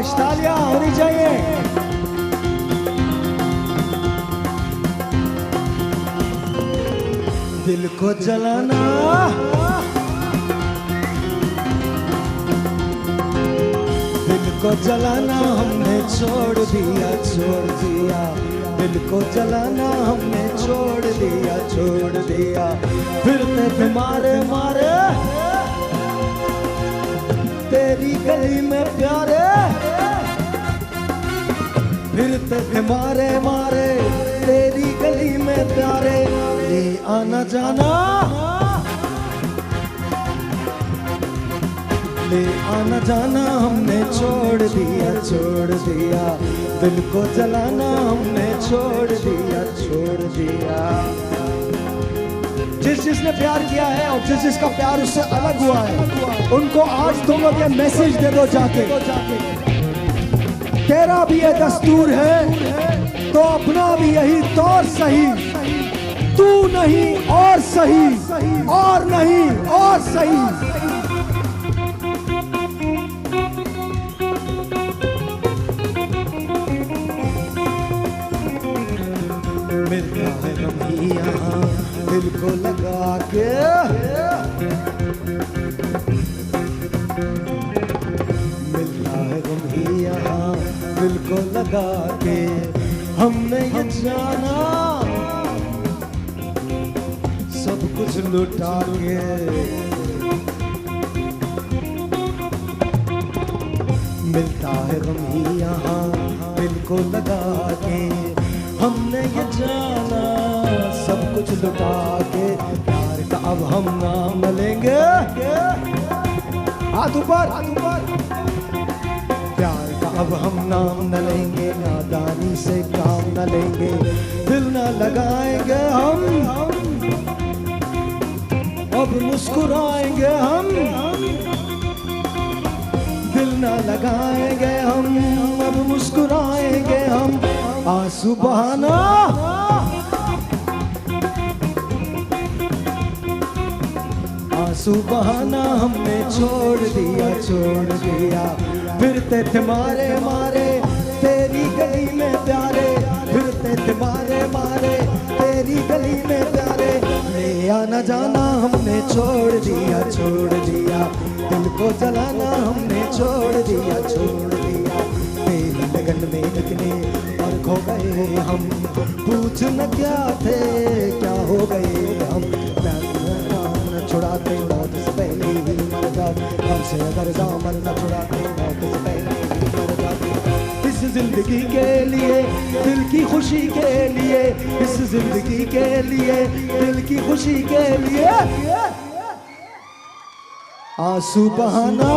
[SPEAKER 2] शाबाश, तालियां होनी चाहिए। दिल को जलाना, दिल को जलाना हमने छोड़ दिया, छोड़ दिया। दिल को जलाना हमने छोड़ दिया, छोड़ दिया। फिरते थे मारे मारे तेरी गली में प्यारे, फिरते थे मारे मारे तेरी गली में प्यारे। ले आना जाना, ले आना जाना हमने छोड़ दिया, छोड़ दिया। दिल को जलाना हमने छोड़ दिया, छोड़ दिया। जिस जिसने प्यार किया है और जिस जिसका प्यार उससे अलग हुआ है, उनको आज तुम लोग ये मैसेज दे दो जाके, तेरा भी ये दस्तूर है तो अपना भी यही तौर सही। तू नहीं और सही, और नहीं और सही। मिलता है कभी यहाँ दिल को लगा के, मिलता है कभी यहाँ दिल को लगा के। हमने ये जाना सब कुछ लुटा के, मिलता है कभी यहाँ दिल को लगा के। हमने ये जाना सब कुछ लुटा के, प्यार का अब हम नाम लेंगे। हाथ ऊपर, हाथ ऊपर। प्यार का अब हम नाम न लेंगे, नादानी से काम न लेंगे, दिल न लगाएंगे हम, अब मुस्कुराएंगे हम। दिल न लगाएंगे हम, अब मुस्कुराएंगे हम। आंसू बहाना, आंसू बहाना हमने छोड़ दिया, छोड़ दिया। फिरते थे मारे मारे तेरी गली में प्यारे, फिरते थे मारे मारे तेरी गली में प्यारे। ले आना जाना हमने छोड़ दिया, छोड़ दिया। दिल को जलाना हमने छोड़ दिया, छोड़ दिया। तेरी लगन में निकले और खो गए हम, पूछ न क्या थे क्या हो गए हम। न छुड़ाते मौत से पहले ही मर जाते, हमसे अगर दामन न छुड़ाते मौत से पहले ही मर जाते। इस जिंदगी के लिए, दिल की खुशी के लिए, इस जिंदगी के लिए, दिल की खुशी के लिए। आंसू बहाना,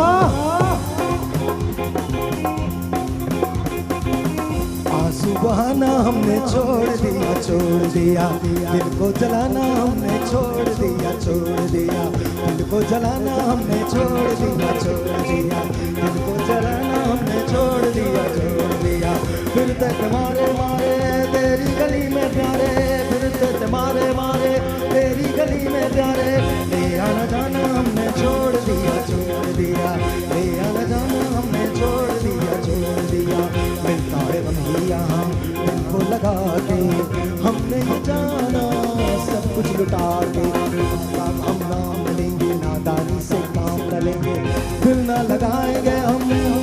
[SPEAKER 2] आंसू बहाना हमने छोड़ दिया, छोड़ दिया। दिल को जलाना हमने छोड़ दिया, छोड़ दिया। दिल को जलाना हमने छोड़ दिया, छोड़ दिया। दिल को जलाना हमने छोड़ दिया, छोड़ दिया। फिर तक मारे मारे तेरी गली में प्यारे, फिर तक मारे मारे तेरी गली में प्यारे। ले आना जाना हमने छोड़ दिया, छोड़ दिया। ले आना जाना हमने छोड़ दिया, छोड़ दिया। मिलता है वही यहाँ दिल को लगा के, हमने ये जाना सब कुछ लुटा के। हम नाम लेंगे, नादानी से काम न लेंगे, दिल न लगाएंगे हम,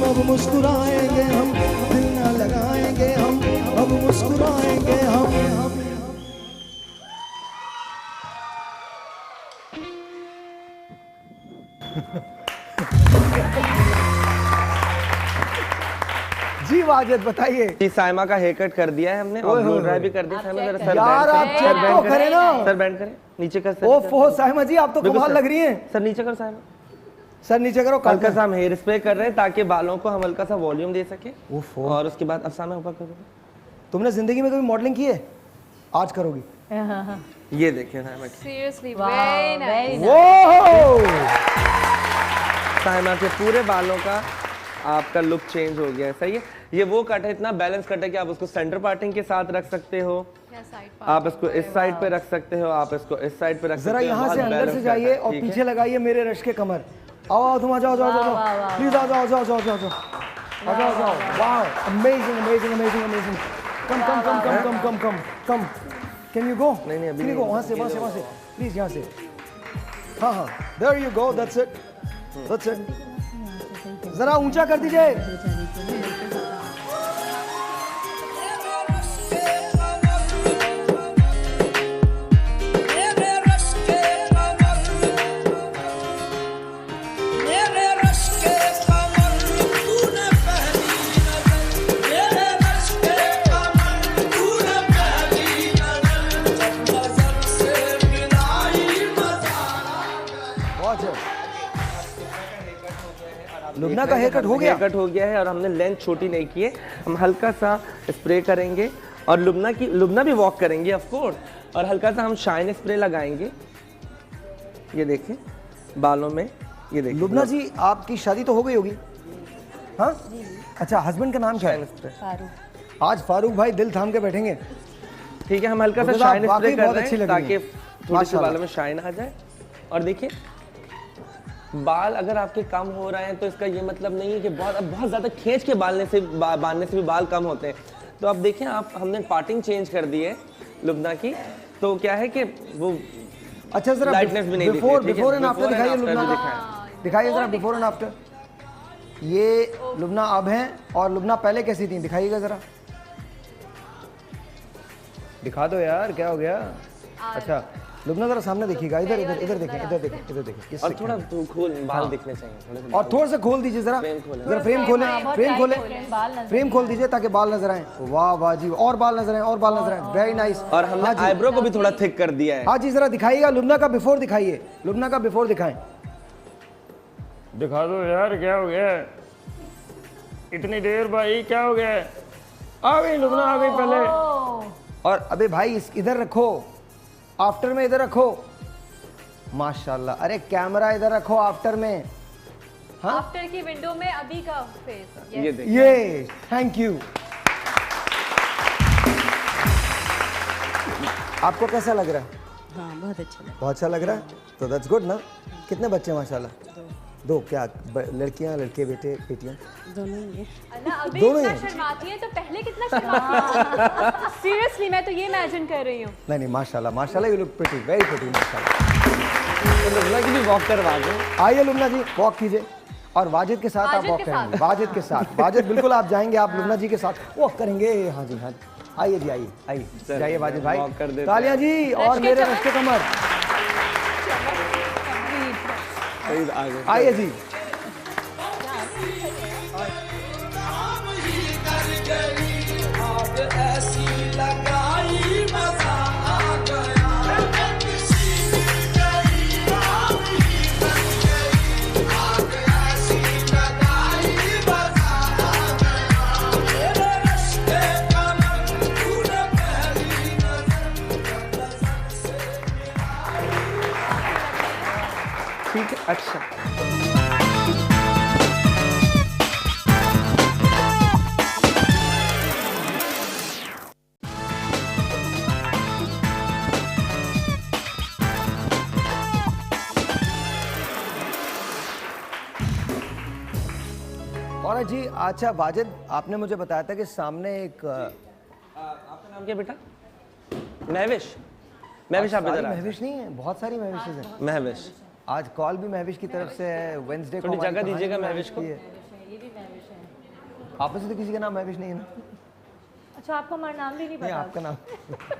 [SPEAKER 2] अब मुस्कुराएंगे हम। दिल न लगाएंगे हम, अब मुस्कुराएंगे हम। जी वाजिद बताइए।
[SPEAKER 5] जी साइमा का हेयर कट कर दिया है हमने और ब्लो ड्राई भी कर दिया। साइमा जरा सर
[SPEAKER 2] यार आप चेक तो करें ना।
[SPEAKER 5] सर बैंड करें, नीचे कर सर।
[SPEAKER 2] ओफो साइमा जी आप तो कमाल लग रही हैं।
[SPEAKER 5] सर नीचे कर साइमा,
[SPEAKER 2] सर नीचे करो।
[SPEAKER 5] हल्का सा हम हेयर स्प्रे कर रहे हैं ताकि बालों को हम हल्का सा वॉल्यूम दे सके। और उसके बाद अब साइमा ऊपर करो।
[SPEAKER 2] तुमने जिंदगी में कभी मॉडलिंग की है? आज करोगी।
[SPEAKER 5] ये देखिए Saima,
[SPEAKER 10] seriously very nice.
[SPEAKER 5] Saima के पूरे बालों का आपका लुक चेंज हो गया है। सही है। ये वो कट है, इतना बैलेंस कट है कि आप उसको सेंटर पार्टिंग के साथ रख सकते हो, आप इसको इस साइड पे रख सकते हो, आप इसको इस साइड पे रख सकते हो।
[SPEAKER 2] जरा यहाँ से अंदर से जाइए और पीछे लगाइए मेरे रश के कमर। आओ तुम आ जाओ, जाओ जाओ प्लीज, आ जाओ जाओ जाओ जाओ। आ जाओ wow amazing amazing amazing amazing come can you go
[SPEAKER 5] नहीं अभी
[SPEAKER 2] नहीं गो वहाँ से प्लीज यहाँ से हाँ there you go that's it जरा ऊंचा कर दीजिए लुबना का हेयर कट हो
[SPEAKER 5] गया है और हमने लेंथ छोटी नहीं की है। हम हल्का सा स्प्रे करेंगे और लुबना भी वॉक करेंगे ऑफ कोर्स, और हल्का सा हम शाइन स्प्रे लगाएंगे। ये देखिए बालों में, ये देखिए।
[SPEAKER 2] लुबना जी आपकी शादी तो हो गई होगी? हाँ अच्छा, हस्बैंड का नाम क्या है?
[SPEAKER 4] फारूक।
[SPEAKER 2] आज फारूक भाई दिल थाम के बैठेंगे।
[SPEAKER 5] ठीक है, हम हल्का सा शाइन स्प्रे कर रहे हैं ताकि थोड़ी सी
[SPEAKER 2] माशाल्लाह
[SPEAKER 5] बालों में शाइन आ जाए। और देखिए बाल अगर आपके कम हो रहे हैं तो इसका ये मतलब नहीं है कि बहुत ज़्यादा खींच के बांधने से भी बाल कम होते हैं। तो आप देखें, हमने पार्टिंग चेंज कर दी है लुबना की, तो क्या है कि वो
[SPEAKER 2] अच्छा जरा
[SPEAKER 5] लाइटनेस भी नहीं दिख
[SPEAKER 2] बिफोर एंड आफ्टर दिखाइए लुबना का, दिखाइए जरा बिफोर एंड आफ्टर। ये लुबना अब हैं और लुबना पहले कैसी थी, दिखाइएगा जरा, दिखा दो यार, क्या हो गया? अच्छा लुबना जरा सामने देखिएगा, इधर इधर इधर देखें, इधर देखें, इधर देखें।
[SPEAKER 5] और थोड़ा खोल बाल दिखने चाहिए,
[SPEAKER 2] और थोड़ा सा खोल दीजिए जरा, जरा फ्रेम खोलें, फ्रेम खोल दीजिए ताकि बाल नजर आए। वाह वाह जी, और बाल नजर आए, और बाल नजर आए, वेरी नाइस।
[SPEAKER 5] और हमने आईब्रो को भी थोड़ा थिक कर दिया है।
[SPEAKER 2] हाँ जी जरा दिखाइएगा, लुबना का बिफोर दिखाइए, लुबना का बिफोर दिखाएं।
[SPEAKER 11] दिखा दो यार, क्या हो गया इतनी देर भाई, क्या हो गया? आ गई लुबना, आ गई पहले।
[SPEAKER 2] और अबे भाई इधर रखो, आफ्टर में इधर रखो, माशाल्लाह। अरे कैमरा इधर रखो आफ्टर में। हाँ
[SPEAKER 10] आफ्टर की विंडो में अभी का फेस,
[SPEAKER 2] ये थैंक यू। आपको कैसा लग रहा है?
[SPEAKER 3] हाँ बहुत अच्छा लगा।
[SPEAKER 2] बहुत अच्छा लग रहा है, तो दैट्स गुड ना। कितने बच्चे माशाल्लाह? दो क्या लड़कियां, लड़के, बेटे, बेटियां?
[SPEAKER 3] दोनों ही हैं।
[SPEAKER 10] ना अभी
[SPEAKER 2] दोनों
[SPEAKER 10] इतना
[SPEAKER 2] ही हैं।
[SPEAKER 10] शर्माती है तो पहले कितना शर्माती है। सीरियसली मैं तो ये इमेजिन कर रही हूँ।
[SPEAKER 2] नहीं माशाल्लाह माशाल्लाह, you look pretty, very pretty माशाल्लाह।
[SPEAKER 5] तो लुबना की भी वॉक करवा दो।
[SPEAKER 2] आइए लुबना जी वॉक कीजिए, और वाजिद के साथ आप वॉक करेंगे। वाजिद के साथ, वाजिद बिल्कुल आप जाएंगे, आप लुबना जी के साथ वॉक करेंगे। हाँ जी हाँ जी, आइए जी, आइए आइए, जाइए वाजिद भाई, तालियां जी। और मेरे रश्के कमर, आइए जी।
[SPEAKER 5] ठीक है, अच्छा
[SPEAKER 2] और जी अच्छा वाजिद, आपने मुझे बताया था कि सामने एक
[SPEAKER 5] आपका नाम क्या बेटा? महविश। महविश आप इधर आए।
[SPEAKER 2] महविश नहीं है, बहुत सारी महविशें हैं।
[SPEAKER 5] महविश,
[SPEAKER 2] आज कॉल भी महविश की तरफ से है, वेडनेसडे को
[SPEAKER 5] थोड़ी जगह दीजिएगा महविश को।
[SPEAKER 2] आप में से तो किसी का नाम महविश नहीं है ना?
[SPEAKER 4] अच्छा आपको हमारा नाम भी नहीं
[SPEAKER 2] नहीं
[SPEAKER 4] पता?
[SPEAKER 2] आपका नाम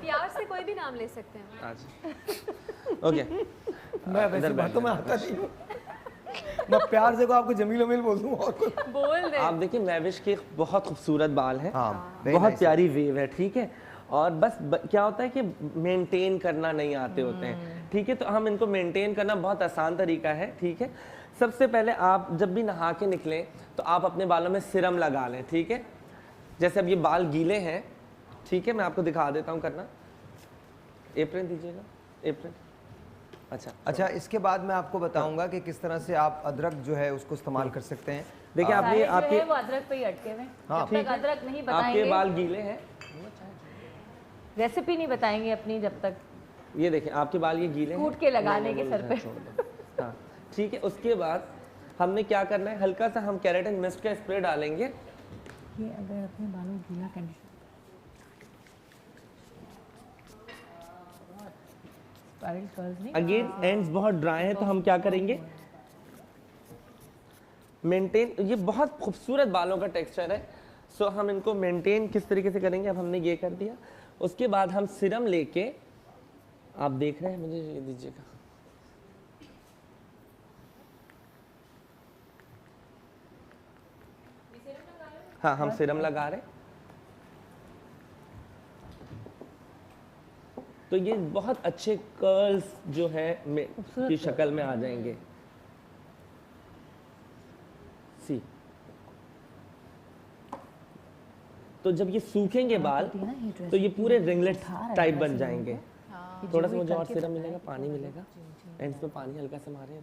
[SPEAKER 10] प्यार से कोई भी नाम ले सकते हैं।
[SPEAKER 5] अच्छा ओके,
[SPEAKER 2] मैं वैसे बातों में आता नहीं हूँ। मैं प्यार से को आपको जमील अमील बोल दूँ और कुछ
[SPEAKER 10] बोल दे।
[SPEAKER 5] आप देखिए महविश के बहुत खूबसूरत बाल हैं।
[SPEAKER 2] हाँ,
[SPEAKER 5] बहुत प्यारी वेव है, ठीक है। और बस क्या होता है कि मेंटेन करना नहीं आते होते हैं, ठीक है। तो हम इनको मेंटेन करना बहुत आसान तरीका है, ठीक है। सबसे पहले आप जब भी नहा के निकलें तो आप अपने बालों में सीरम लगा लें, ठीक है। जैसे अब ये बाल गीले हैं, ठीक है, मैं आपको दिखा देता हूँ करना। एप्रन दीजिएगा, एप्रन। अच्छा,
[SPEAKER 2] इसके बाद मैं आपको बताऊंगा कि किस तरह से आप अदरक जो है उसको इस्तेमाल कर सकते हैं।
[SPEAKER 5] देखिए आपने
[SPEAKER 4] आपके वो अदरक पे ही अटके हुए हैं।
[SPEAKER 2] हाँ,
[SPEAKER 4] जब तक अदरक नहीं बताएंगे,
[SPEAKER 5] आपके बाल गीले हैं,
[SPEAKER 4] रेसिपी नहीं बताएंगे अपनी जब तक।
[SPEAKER 5] ये देखें आपके बाल ये गीले हैं,
[SPEAKER 4] कूट के लगाने के सर पे।
[SPEAKER 5] हाँ ठीक है। उसके बाद हमने क्या करना है, हल्का सा हम केराटिन मिस्ट का स्प्रे डालेंगे,
[SPEAKER 4] ये अगर अपने बालों गीला कंडीशन
[SPEAKER 5] अगेन एंड्स बहुत ड्राई है तो हम क्या करेंगे, मेंटेन, ये बहुत खूबसूरत बालों का टेक्सचर है, सो हम इनको मेंटेन किस तरीके से करेंगे, अब हमने ये कर दिया। उसके बाद हम सीरम लेके, आप देख रहे हैं, मुझे ये दीजिएगा, हाँ हम सीरम लगा रहे हैं, तो ये बहुत अच्छे कर्ल्स जो है की शक्ल में आ जाएंगे। सी, तो जब ये सूखेंगे बाल तो ये पूरे रिंगलेट टाइप बन जाएंगे। थोड़ा सा मुझे और सीरम मिलेगा, पानी मिलेगा, एंड्स में पानी हल्का से मारे।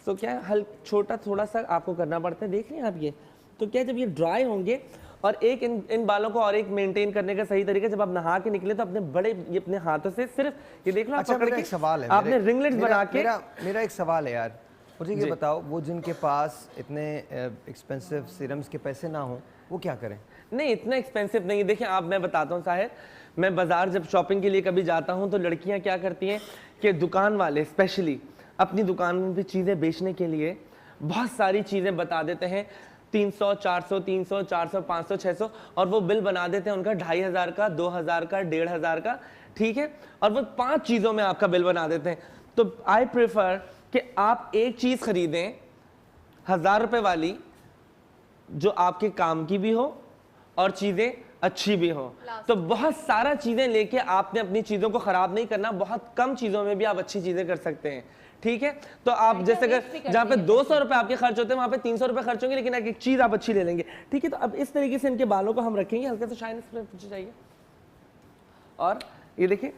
[SPEAKER 5] तो क्या है, छोटा थोड़ा सा आपको करना पड़ता है, देख रहे हैं आप ये। तो क्या जब ये ड्राई होंगे, और एक इन बालों को और एक मेंटेन करने का सही तरीका, जब आप नहा के निकले तो अपने बड़े ये अपने हाथों से सिर्फ ये देख लो,
[SPEAKER 2] अच्छा, मेरा एक सवाल है,
[SPEAKER 5] आपने रिंगलेट्स बना के।
[SPEAKER 2] मेरा एक सवाल है यार, मुझे ये बताओ, वो जिनके पास इतने एक्सपेंसिव सीरम्स के पैसे ना हो वो क्या करें?
[SPEAKER 5] नहीं, इतना एक्सपेंसिव नहीं है। देखिए आप, मैं बताता हूँ साहिर, मैं बाजार जब शॉपिंग के लिए कभी जाता हूँ तो लड़कियाँ क्या करती हैं कि दुकान वाले स्पेशली अपनी दुकान में भी चीज़ें बेचने के लिए बहुत सारी चीज़ें बता देते हैं, 300, 400, 300, 400, 500, 600, और वो बिल बना देते हैं उनका 2500 का, 2000 का, 1500 का, ठीक है, और वो 5 चीज़ों में आपका बिल बना देते हैं। तो आई प्रेफर कि आप एक चीज़ खरीदें 1000 रुपये वाली, जो आपके काम की भी हो और चीज़ें अच्छी भी हो। तो बहुत सारा चीज़ें लेके आपने अपनी चीज़ों को ख़राब नहीं करना, बहुत कम चीज़ों में भी आप अच्छी चीज़ें कर सकते हैं, ठीक है। तो आप जैसे अगर जहाँ पे 200 रुपये आपके खर्च होते हैं वहाँ पे 300 रुपये खर्च होंगे, लेकिन एक चीज़ आप अच्छी ले लेंगे, ठीक है। तो अब इस तरीके से इनके बालों को हम रखेंगे, हल्का सा शाइन स्प्रे मुझे चाहिए। और ये देखिए,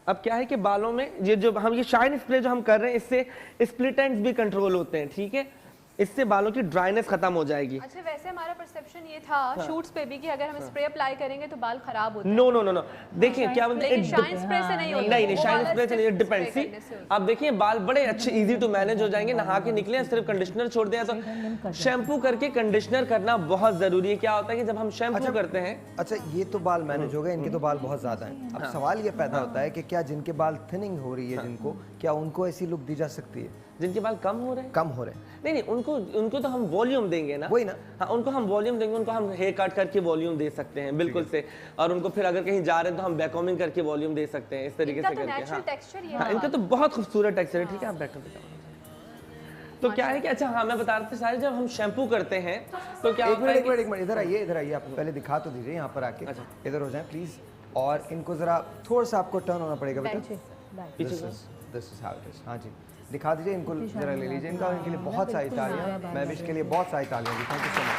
[SPEAKER 5] अब क्या है कि बालों में ये जो हम ये शाइन स्प्रे जो हम कर रहे हैं, इससे स्प्लिट एंड्स भी कंट्रोल होते हैं, ठीक है, इससे बालों की ड्राइनेस खत्म हो जाएगी।
[SPEAKER 10] अच्छा, वैसे हमारा परसेप्शन ये था शूट्स पे भी कि अगर हम स्प्रे अप्लाई करेंगे तो बाल खराब होते हैं।
[SPEAKER 5] नो नो नो नो, देखिए क्या
[SPEAKER 10] लेकिन शाइन स्प्रे से नहीं होता।
[SPEAKER 5] नहीं, शाइन स्प्रे से नहीं, डिपेंड्स। आप देखिए बाल बड़े अच्छे इजी टू मैनेज हो जाएंगे, नहा के निकले, सिर्फ कंडीशनर छोड़ दिया, तो शैम्पू करके कंडीशनर करना बहुत जरूरी है। क्या होता है कि जब हम शैम्पू करते हैं,
[SPEAKER 2] अच्छा ये तो बाल मैनेज हो गए, इनके तो बाल बहुत ज्यादा हैं। अब सवाल ये पैदा होता है कि क्या जिनके बाल थिनिंग हो रही है जिनको, क्या उनको ऐसी लुक दी जा सकती है?
[SPEAKER 5] जिनके बाल कम हो रहे हैं, नहीं, उनको तो हम वॉल्यूम देंगे ना,
[SPEAKER 2] वही ना,
[SPEAKER 5] हाँ, उनको हम वॉल्यूम देंगे, उनको हम हेयर कट करके वॉल्यूम दे सकते हैं, बिल्कुल से। और उनको फिर अगर कहीं जा रहे हैं तो हम बैककॉमिंग करके वॉल्यूम दे सकते हैं, इस तरीके से करके। हाँ, इनका तो बहुत खूबसूरत टेक्सचर है, ठीक है। आप बैठो। तो क्या है कि अच्छा, हाँ मैं बता रहा था सारे, जब हम शैम्पू करते हैं तो क्या होता है,
[SPEAKER 2] एक मिनट इधर आइए, आप पहले दिखा तो दीजिए यहाँ पर आके, इधर हो जाए प्लीज, और इनको जरा थोड़ा सा आपको टर्न होना पड़ेगा बेटा, this is how it is. हाँ जी, दिखा दीजिए इनको, जरा ले लीजिए इनका, इनके लिए बहुत सारी तालियां, मैं भी इसके लिए बहुत सारी तालियां दी, thank you so much.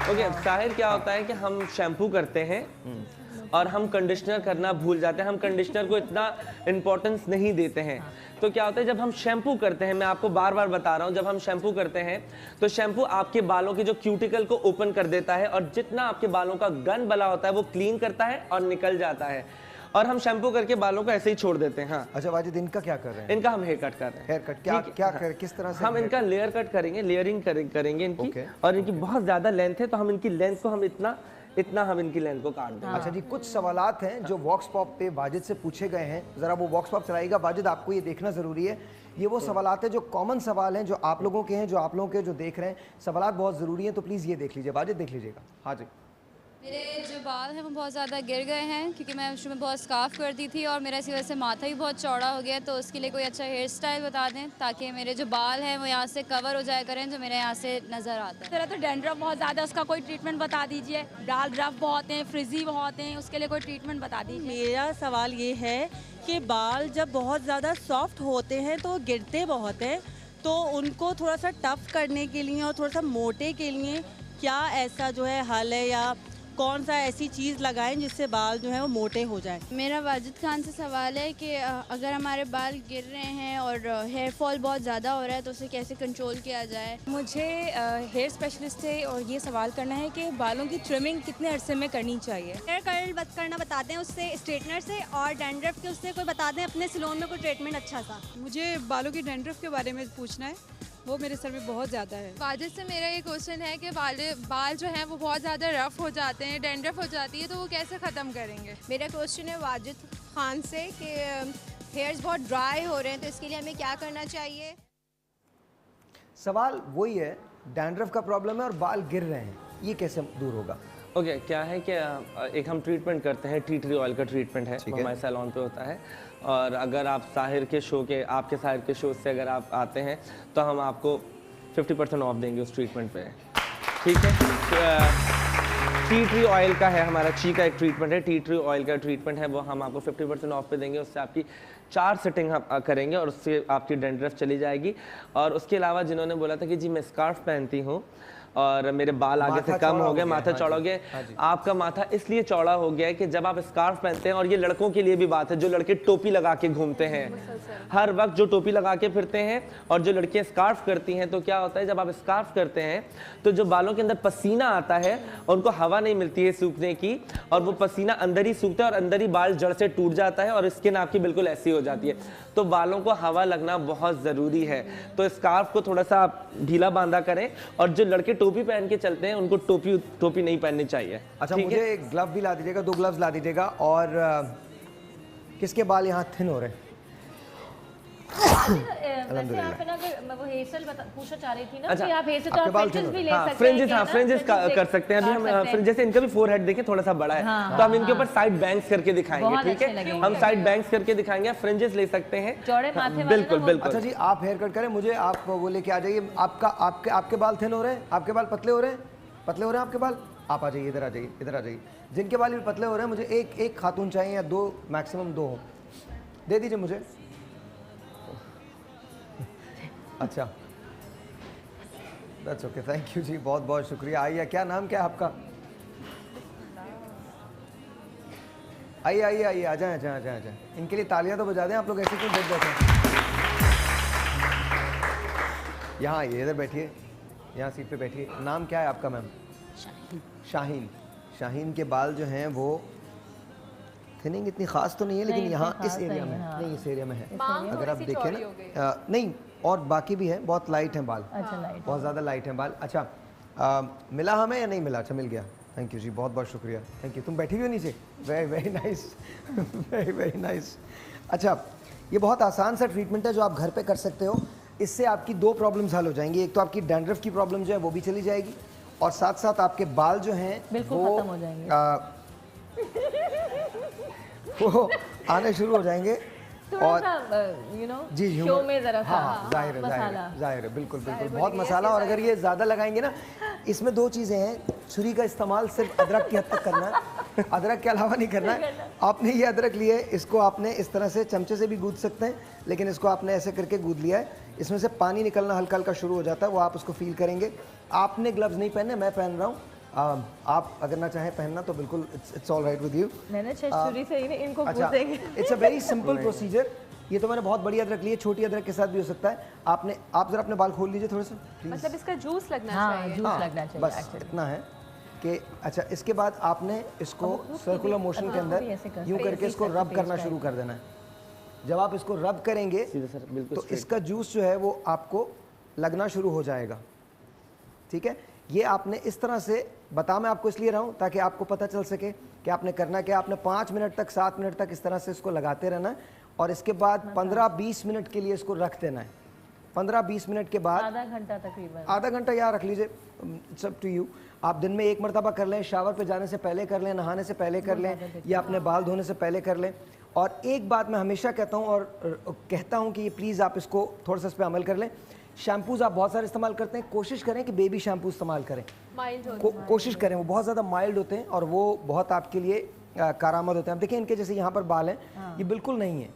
[SPEAKER 5] Okay, Sahir क्या होता है कि हम शैम्पू करते हैं और हम कंडीशनर करना भूल जाते हैं, हम कंडीशनर को इतना इम्पोर्टेंस नहीं देते हैं। तो क्या होता है जब हम शैम्पू करते हैं, मैं आपको बार बार बता रहा हूँ, जब हम शैम्पू करते हैं तो शैम्पू आपके बालों के जो क्यूटिकल को ओपन कर देता है, और जितना आपके बालों का गंद बला होता है वो क्लीन करता है और निकल जाता है, और हम शैम्पू करके बालों को ऐसे ही छोड़ देते हैं। हाँ,
[SPEAKER 2] अच्छा वाजिद, इनका क्या कर रहे हैं?
[SPEAKER 5] इनका हम हेयर कट कर रहे हैं।
[SPEAKER 2] हेयर कट क्या किस तरह से?
[SPEAKER 5] हम इनका लेयर कट करेंगे, लेयरिंग करेंगे इनकी, और इनकी बहुत ज्यादा लेंथ है तो हम इनकी लेंथ को हम इतना हम इनकी लेंथ को काट देंगे।
[SPEAKER 2] अच्छा जी, कुछ सवालात हैं जो वॉक्स पॉप पे वाजिद से पूछे गए हैं, जरा वो वॉक्स पॉप चलाइएगा। वाजिद, आपको ये देखना जरूरी है, ये वो सवालात हैं जो कॉमन सवाल हैं, जो आप लोगों के हैं, जो आप लोगों के जो देख रहे हैं, सवालात बहुत जरूरी हैं, तो प्लीज ये देख लीजिए। वाजिद देख लीजिएगा। हाँ जी,
[SPEAKER 12] मेरे जो बाल हैं वो बहुत ज़्यादा गिर गए हैं क्योंकि मैं शुरू में बहुत स्कार्फ करती थी, और मेरा इसी वजह से माथा भी बहुत चौड़ा हो गया, तो उसके लिए कोई अच्छा हेयर स्टाइल बता दें ताकि मेरे जो बाल हैं वो यहाँ से कवर हो जाया करें, जो मेरे यहाँ से नज़र आता है।
[SPEAKER 13] तरह तो डैंड्रफ बहुत ज़्यादा, उसका कोई ट्रीटमेंट बता दीजिए। बाल रफ बहुत हैं, फ्रिजी बहुत हैं, उसके लिए कोई ट्रीटमेंट बता दीजिए।
[SPEAKER 3] मेरा सवाल ये है कि बाल जब बहुत ज़्यादा सॉफ्ट होते हैं तो गिरते बहुत हैं, तो उनको थोड़ा सा टफ करने के लिए और थोड़ा सा मोटे के लिए क्या ऐसा जो है हल है, या कौन सा ऐसी चीज़ लगाएं जिससे बाल जो है वो मोटे हो जाए।
[SPEAKER 12] मेरा वाजिद खान से सवाल है कि अगर हमारे बाल गिर रहे हैं और हेयर फॉल बहुत ज़्यादा हो रहा है तो उसे कैसे कंट्रोल किया जाए।
[SPEAKER 14] मुझे हेयर स्पेशलिस्ट से और ये सवाल करना है कि बालों की ट्रिमिंग कितने अरसे में करनी चाहिए।
[SPEAKER 15] हेयर कर्ल करना बता दें उससे, स्ट्रेटनर से, और डैंड्रफ के उससे कोई बता दें अपने सैलून में कोई ट्रीटमेंट अच्छा सा।
[SPEAKER 16] मुझे बालों की डैंड्रफ के बारे में पूछना है, वो मेरे सर में बहुत ज़्यादा है।
[SPEAKER 17] वाजिद से मेरा ये क्वेश्चन है कि बाल जो हैं वो बहुत ज़्यादा रफ हो जाते हैं, डैंड्रफ हो जाती है, तो वो कैसे ख़त्म करेंगे।
[SPEAKER 15] मेरा क्वेश्चन है वाजिद खान से कि हेयर्स बहुत ड्राई हो रहे हैं तो इसके लिए हमें क्या करना चाहिए।
[SPEAKER 2] सवाल वही है, डैंड्रफ का प्रॉब्लम है और बाल गिर रहे हैं, ये कैसे दूर होगा?
[SPEAKER 5] ओके, क्या है कि एक हम ट्रीटमेंट करते हैं, टी ट्री ऑयल का ट्रीटमेंट है, वो हमारे सैलून पे होता है। और अगर आप साहिर के शो के, आपके साहिर के शो से अगर आप आते हैं तो हम आपको 50% ऑफ देंगे उस ट्रीटमेंट पे, ठीक है। टी ट्री ऑयल का है, हमारा ची का एक ट्रीटमेंट है, टी ट्री ऑयल का ट्रीटमेंट है, वो हम आपको 50% ऑफ पे देंगे। उससे आपकी 4 सेटिंग हम करेंगे और उससे आपकी डैंड्रफ चली जाएगी। और उसके अलावा जिन्होंने बोला था कि जी मैं स्कार्फ पहनती हूँ और मेरे बाल आगे से कम हो गए, माथा चौड़ा हो गया, आपका माथा इसलिए चौड़ा हो गया है कि जब आप स्कार्फ पहनते हैं, और ये लड़कों के लिए भी बात है, जो लड़के टोपी लगा के घूमते हैं हर वक्त, जो टोपी लगा के फिरते हैं, और जो लड़कियां स्कार्फ करती हैं, तो क्या होता है जब आप स्कार्फ करते हैं तो जो बालों के अंदर पसीना आता है और उनको हवा नहीं मिलती है सूखने की, और वो पसीना अंदर ही सूखता है और अंदर ही बाल जड़ से टूट जाता है और स्किन आपकी बिल्कुल ऐसी हो जाती है। तो बालों को हवा लगना बहुत ज़रूरी है, तो स्कार्फ को थोड़ा सा आप ढीला बांधा करें। और जो लड़के टोपी पहन के चलते हैं उनको टोपी नहीं पहननी चाहिए।
[SPEAKER 2] अच्छा, मुझे एक ग्लव भी ला दीजिएगा, 2 ग्लव्स ला दीजिएगा। और किसके बाल यहाँ थिन हो रहे हैं?
[SPEAKER 4] वैसे आप ना, अगर मैं वो हेयर स्टाइल पूछना चाह रही थी ना, कि आप हेयर से तो आप फ्रिंजेस भी ले सकते हैं।
[SPEAKER 5] फ्रिंजेस कर सकते हैं। अभी हम जैसे इनका भी फोरहेड देखें थोड़ा सा बड़ा है, तो हम इनके ऊपर साइड बैंग्स करके दिखाएंगे, ठीक है। हम साइड बैंग्स करके दिखाएंगे, फ्रिंजेस ले सकते हैं
[SPEAKER 4] चौड़े माथे।
[SPEAKER 5] बिल्कुल बिल्कुल।
[SPEAKER 2] अच्छा जी, आप हेयर कट करें, मुझे आप वो लेके आ जाइए। आपके बाल थिन हो रहे हैं, आपके बाल पतले हो रहे हैं, पतले हो रहे हैं आपके बाल, आप आ जाइए, इधर आ जाइए, इधर आ जाइए। जिनके बाल भी पतले हो रहे हैं, मुझे एक खातून चाहिए या 2, मैक्सिमम 2 हो, दे दीजिए मुझे। अच्छा, दैट्स ओके, थैंक यू जी, बहुत बहुत शुक्रिया। आइए, क्या नाम क्या है आपका? आइए आइए आइए, आ जाए आ जाए आ जाए आ जाए। इनके लिए तालियां तो बजा दें, आप लोग ऐसे क्यों बैठ जाते हैं? यहाँ आइए, इधर बैठिए, यहाँ सीट पे बैठिए। नाम क्या है आपका मैम? शाहीन। शाहीन के बाल जो हैं वो थिनिंग इतनी खास तो नहीं है, लेकिन यहाँ इस एरिया में नहीं, इस एरिया में है। अगर आप देखें ना, नहीं, और बाकी भी है, बहुत लाइट हैं बाल।
[SPEAKER 4] अच्छा, लाइट,
[SPEAKER 2] बहुत ज़्यादा लाइट हैं बाल। अच्छा, मिला हमें या नहीं मिला? अच्छा, मिल गया, थैंक यू जी, बहुत बहुत शुक्रिया, थैंक यू। तुम बैठी हुई हो नीचे? Very very nice, very very nice. अच्छा, ये बहुत आसान सा ट्रीटमेंट है जो आप घर पे कर सकते हो। इससे आपकी 2 प्रॉब्लम्स हल हो जाएंगी। एक तो आपकी डैंड्रफ की प्रॉब्लम जो है वो भी चली जाएगी, और साथ साथ आपके बाल जो हैं
[SPEAKER 4] वो खत्म हो जाएंगे,
[SPEAKER 2] वो आने शुरू हो जाएंगे। और
[SPEAKER 4] जी शो में जरा सा
[SPEAKER 2] जाहिर है, बिल्कुल बिल्कुल, बहुत मसाला। और अगर ये ज़्यादा लगाएंगे ना, इसमें 2 चीज़ें हैं। छुरी का इस्तेमाल सिर्फ अदरक की हद तक करना है, अदरक के अलावा नहीं करना है। आपने ये अदरक लिए, इसको आपने इस तरह से चमचे से भी गूंद सकते हैं, लेकिन इसको आपने ऐसे करके गूंद लिया है, इसमें से पानी निकलना हल्का हल्का शुरू हो जाता है, वो आप उसको फील करेंगे। आपने ग्लव्स नहीं पहने, मैं पहन रहा हूँ, आप अगर ना चाहें पहनना तो बिल्कुल it's all right with you.
[SPEAKER 4] मैंने छुरी से ही इनको
[SPEAKER 2] अच्छा, it's a very simple procedure. ये तो मैंने बहुत बड़ी अदरक ली है, छोटी अदरक के साथ भी हो सकता है। आप जरा अपने बाल खोल लीजिए थोड़े से,
[SPEAKER 10] मतलब इसका जूस लगना चाहिए।
[SPEAKER 4] जूस लगना चाहिए,
[SPEAKER 2] बस इतना है कि अच्छा, इसके बाद आपने इसको सर्कुलर मोशन के अंदर यूं करके इसको रब करना शुरू कर देना है। जब आप इसको रब करेंगे तो इसका जूस जो है वो आपको लगना शुरू हो जाएगा, ठीक है। ये आपने इस तरह से बता, मैं आपको इसलिए रहा हूँ ताकि आपको पता चल सके कि आपने करना क्या। आपने 5 मिनट तक, 7 मिनट तक इस तरह से इसको लगाते रहना है, और इसके बाद 15-20 मिनट के लिए इसको रख देना है। 15-20 मिनट के बाद
[SPEAKER 4] आधा घंटा तकरीबन,
[SPEAKER 2] आधा घंटा या रख लीजिए, सब टू यू। आप दिन में 1 मरतबा कर लें, शावर पे जाने से पहले कर लें, नहाने से पहले कर लें, या अपने बाल धोने से पहले कर लें। और एक बात मैं हमेशा कहता हूँ और कहता हूँ कि ये प्लीज़ आप इसको थोड़ा सा इस पर अमल कर लें। शैम्पूज़ आप बहुत सारे इस्तेमाल करते हैं, कोशिश करें कि बेबी शैम्पू इस्तेमाल करें, कोशिश करें। वो बहुत ज़्यादा माइल्ड होते हैं और वो बहुत आपके लिए कारामद होते हैं। आप देखिए इनके जैसे यहाँ पर बाल हैं, ये बिल्कुल नहीं है।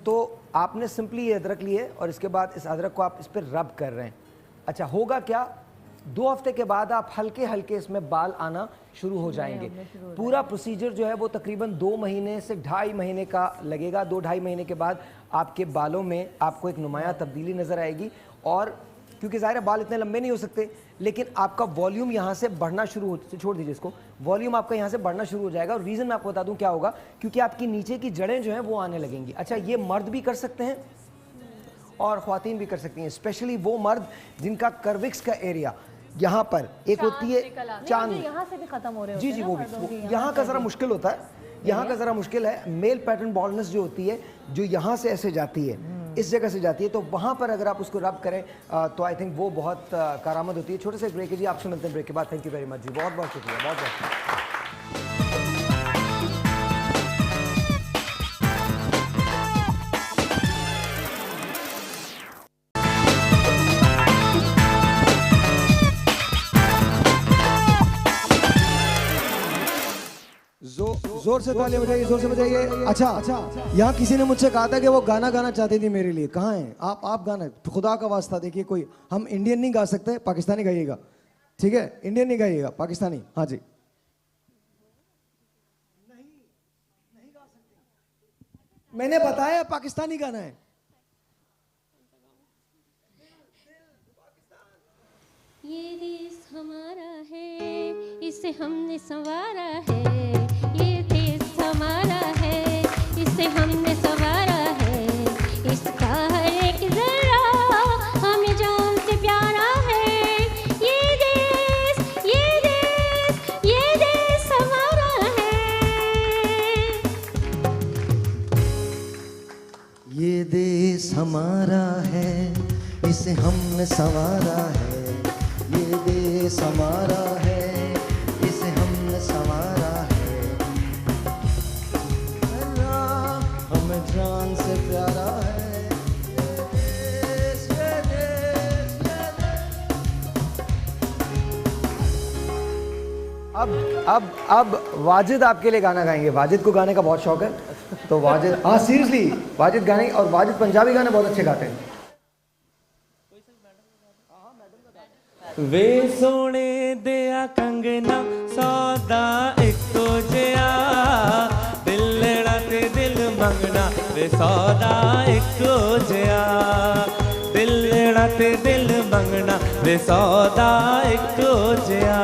[SPEAKER 2] तो आपने सिंपली ये अदरक लिए और इसके बाद इस अदरक को आप इस पर रब कर रहे हैं। अच्छा, होगा क्या, 2 हफ्ते के बाद आप हल्के हल्के इसमें बाल आना शुरू हो जाएंगे। पूरा प्रोसीजर जो है वो तकरीबन 2 महीने से 2.5 महीने का लगेगा। 2-2.5 महीने के बाद आपके बालों में आपको एक नुमाया तब्दीली नज़र आएगी। और क्योंकि ज़ाहिर है बाल इतने लंबे नहीं हो सकते, लेकिन आपका वॉल्यूम यहाँ से बढ़ना शुरू हो, छोड़ दीजिए इसको, वॉल्यूम आपका यहाँ से बढ़ना शुरू हो जाएगा। और रीज़न मैं आपको बता दूँ क्या होगा, क्योंकि आपकी नीचे की जड़ें जो हैं वो आने लगेंगी। अच्छा, ये मर्द भी कर सकते हैं और ख़वातीन भी कर सकती हैं, स्पेशली वो मर्द जिनका कर्विक्स का एरिया यहाँ पर एक होती है चांद,
[SPEAKER 4] यहाँ से भी खत्म हो रहे हैं।
[SPEAKER 2] जी जी, वो भी यहाँ का ज़रा मुश्किल होता है, यहाँ का ज़रा मुश्किल है। मेल पैटर्न बॉल्डनेस जो होती है, जो यहाँ से ऐसे जाती है, इस जगह से जाती है, तो वहाँ पर अगर आप उसको रब करें तो आई थिंक वो बहुत कारामद होती है। छोटे से ब्रेक है जी, आपसे मिलते हैं ब्रेक के बाद। थैंक यू वेरी मच जी, बहुत बहुत शुक्रिया, बहुत बहुत शुक्रिया। जोर से तालियां बजाइए, जोर से बजाइए। अच्छा, यहाँ किसी ने मुझसे कहा था कि वो गाना गाना चाहती थी मेरे लिए। कहाँ है आप गाना, खुदा का वास्ता। देखिए, कोई हम इंडियन नहीं गा सकते, पाकिस्तानी गाइएगा, ठीक है? इंडियन नहीं गाइएगा, पाकिस्तानी। हाँ जी, नहीं गा सकते, मैंने बताया पाकिस्तानी गाना है।
[SPEAKER 18] ये देश हमारा है, इसे हमने संवारा है। ये देश हमारा है, इसे हमने संवारा है। इसका हर एक जरा हमें जान से प्यारा है। ये देश, ये देश, ये देश हमारा है।
[SPEAKER 2] ये देश हमारा है, इसे हमने संवारा है। ये देश हमारा है, इसे हमने संवारा है। अल्लाह हमें जान से प्यारा है। ये देश, ये देश, ये देश। अब वाजिद आपके लिए गाना गाएंगे। वाजिद को गाने का बहुत शौक है, तो वाजिद, हाँ सीरियसली वाजिद गाने, और वाजिद पंजाबी गाने बहुत अच्छे गाते हैं।
[SPEAKER 5] वे सोने दिया कंगना सौदा इको जिया, दिल लेना ते दिल मंगना वे सौदा इको जिया, दिल लेना ते दिल मंगना वे सौदा इको जिया।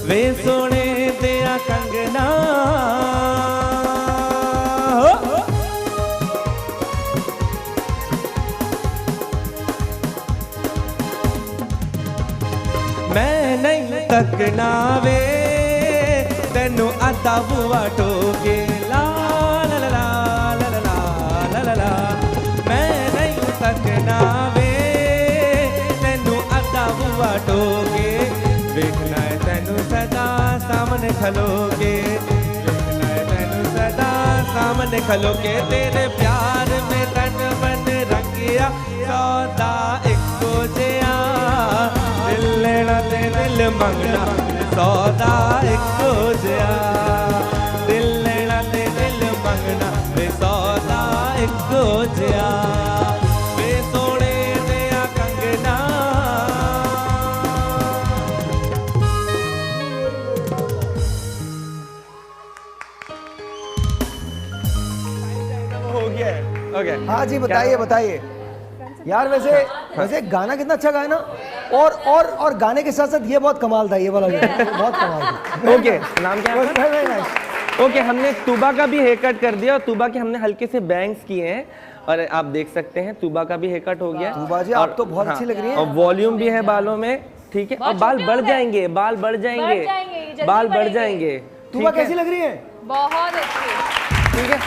[SPEAKER 5] वे सोने दिया कंगना मैं नहीं तकना वे तेनू आता बुआ टोके ला ला ला ला ला ला ला ला। मैं नहीं तकना वे तेनू आता बुआ टोके, देखना है तेनू सदा सामने खलोगे, देखना है तेनू सदा सामने खलोगे। तेरे प्यार में तन बन रंगिया सौदा इको जिया, दिल लेना ते दिल मंगना सौदा इको जिया, दिल लेना ते दिल मंगना वे सौदा इको जिया। वे सोने दिया कंगना हो गया है। ओके,
[SPEAKER 2] हाँ जी, बताइए बताइए यार। वैसे गाना कितना अच्छा गाया ना, और गाने के साथ साथ ये बहुत कमाल था, ये वाला बहुत कमाल था।
[SPEAKER 5] ओके, नाम क्या है? ओके, हमने तूबा का भी हेयर कट कर दिया, और तूबा के हमने हल्के से बैंग्स किए हैं, और आप देख सकते हैं तूबा का भी हेयर कट हो गया।
[SPEAKER 2] तूबा जी, आप तो बहुत अच्छी लग रही हैं।
[SPEAKER 5] और वॉल्यूम भी है बालों में, ठीक है, और बाल बढ़ जाएंगे, बाल बढ़ जाएंगे, बाल बढ़ जाएंगे।
[SPEAKER 2] तूबा कैसी लग रही है?
[SPEAKER 10] बहुत अच्छी,
[SPEAKER 5] ठीक है।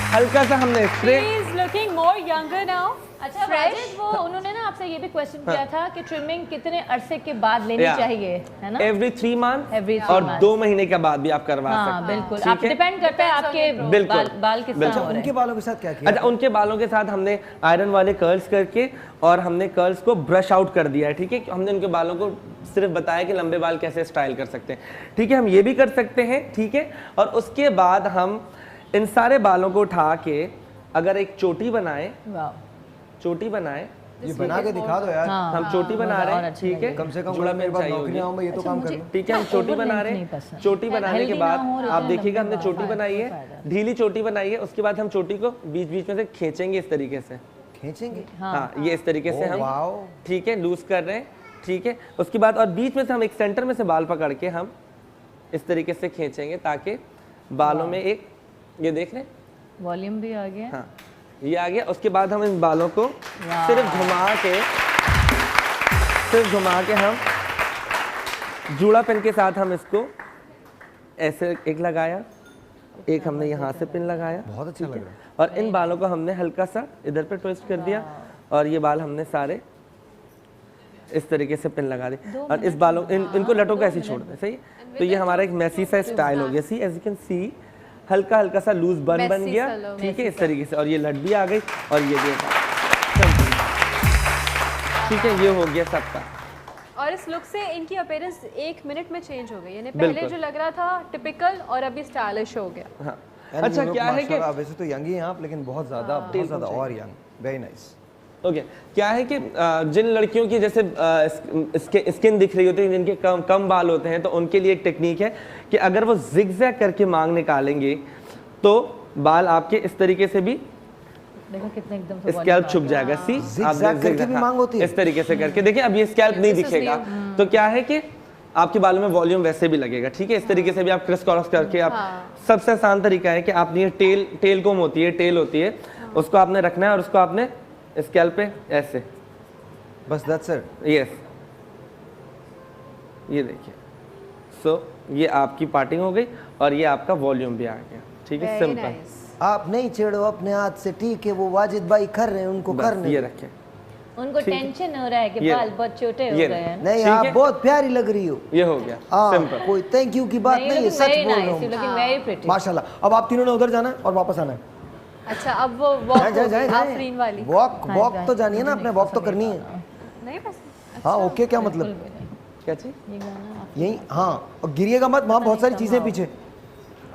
[SPEAKER 5] हल्का सा हमने spray,
[SPEAKER 10] looking more younger now.
[SPEAKER 4] अच्छा वाजिद, वो उन्होंने ना आपसे ये भी क्वेश्चन किया था कि ट्रिमिंग कितने अरसे के बाद लेनी चाहिए, है ना?
[SPEAKER 5] एवरी 3 मंथ और 2 महीने के बाद भी आप करवा सकते हैं।
[SPEAKER 4] बिल्कुल, आप डिपेंड करता है आपके बाल किस तरह हो रहे हैं।
[SPEAKER 2] उनके बालों के साथ क्या किया?
[SPEAKER 5] अच्छा, उनके बालों के साथ हमने आयरन वाले कर्ल्स करके, और हमने कर्ल्स को ब्रश आउट कर दिया है, ठीक है। हमने उनके बालों को सिर्फ बताया कि लंबे बाल कैसे स्टाइल कर सकते हैं, ठीक है। हम ये भी कर सकते हैं, ठीक है। और उसके बाद हम इन सारे बालों को उठा के अगर एक चोटी बनाए, चोटी बनाए,
[SPEAKER 2] ये बना के दिखा दो यार।
[SPEAKER 5] हम चोटी बना रहे हैं, ठीक है,
[SPEAKER 2] कम से कम
[SPEAKER 5] जुड़ा
[SPEAKER 2] मेरे पास
[SPEAKER 5] चाहिए
[SPEAKER 2] नौकरी आऊँ मैं ये तो काम कर लूँ।
[SPEAKER 5] ठीक है, हम चोटी बना रहे हैं। चोटी बनाने के बाद आप देखिएगा हमने चोटी बनाई है, ढीली चोटी बनाई है। उसके बाद हम चोटी को बीच बीच में से खींचेंगे इस तरीके से,
[SPEAKER 2] खींचेंगे,
[SPEAKER 5] हाँ ये इस तरीके से हम, ठीक है, लूज कर रहे हैं, ठीक है। उसके बाद और बीच में से हम एक सेंटर में से बाल पकड़ के हम इस तरीके से खींचेंगे ताकि बालों में एक, ये देख रहे हैं
[SPEAKER 4] वॉल्यूम भी आ गया,
[SPEAKER 5] हाँ ये आ गया। उसके बाद हम इन बालों को सिर्फ घुमा के हम जूड़ा पिन के साथ हम इसको ऐसे एक लगाया, एक हमने यहाँ से पिन लगाया,
[SPEAKER 2] बहुत अच्छा लग रहा है।
[SPEAKER 5] और इन बालों को हमने हल्का सा इधर पे ट्विस्ट कर दिया और ये बाल हमने सारे इस तरीके से पिन लगा दी और इस बालों इनको लटों को ऐसे छोड़ दें, सही। तो ये हमारा एक मैसी सा स्टाइल हो गया। सी एज यू कैन सी हल्का हल्का सा लूज बन गया, ठीक है, इस तरीके से। और ये लट भी आ गई और ये भी, ठीक है, ये हो गया सबका।
[SPEAKER 10] और इस लुक से इनकी अपीयरेंस 1 मिनट में चेंज हो गई, यानी पहले जो लग रहा था टिपिकल और अभी स्टाइलिश हो गया।
[SPEAKER 5] हाँ।
[SPEAKER 2] अच्छा क्या है कि वैसे तो यंग ही हैं आप, लेकिन बहुत ज्यादा और यंग, वेरी नाइस।
[SPEAKER 5] ओके, क्या है कि जिन लड़कियों की जैसे स्किन दिख रही होती है, जिनके कम बाल होते हैं, तो उनके लिए एक टेक्निक है कि अगर वो जिगजैग करके मांग निकालेंगे तो बाल आपके इस तरीके से भी
[SPEAKER 4] देखो कितने एकदम से
[SPEAKER 5] स्कैल्प छुप जाएगा। सी
[SPEAKER 2] जिगजैग करके भी मांग होती है,
[SPEAKER 5] इस तरीके से करके देखिए, अब ये स्कैल्प नहीं दिखेगा तो क्या है कि आपके बालों में वॉल्यूम वैसे भी लगेगा, ठीक है। इस तरीके से भी आप क्रिस क्रॉस करके आप, सबसे आसान तरीका है कि आपने ये टेल कोम होती है, टेल होती है, उसको आपने रखना है और उसको आपने स्कैल्प पे ऐसे,
[SPEAKER 2] बस दैट्स इट,
[SPEAKER 5] यस, ये देखिए। सो ये आपकी पार्टिंग हो गई और ये आपका वॉल्यूम भी आ गया, ठीक है, सिंपल।
[SPEAKER 2] आप नहीं छेड़ो अपने हाथ से, ठीक है, वो वाजिद भाई कर रहे हैं, उनको करने,
[SPEAKER 5] ये रखें।
[SPEAKER 4] उनको टेंशन हो रहा है कि बाल बहुत छोटे हो गए हैं।
[SPEAKER 2] नहीं, आप बहुत प्यारी लग रही हो,
[SPEAKER 5] ये हो गया सिंपल,
[SPEAKER 2] कोई थैंक यू की बात नहीं है, सच बोल रहा हूं, माशाल्लाह। अब आप तीनों ने उधर जाना है और वापस आना है।
[SPEAKER 10] अच्छा, अब वो आफरीन वाली
[SPEAKER 2] वॉक तो जानिए ना, अपने वॉक तो करनी है।
[SPEAKER 10] नहीं बस,
[SPEAKER 2] हाँ ओके, क्या मतलब,
[SPEAKER 5] क्या चीज
[SPEAKER 2] यही, हाँ, और गिरिएगा मत, वहाँ बहुत सारी चीजें पीछे,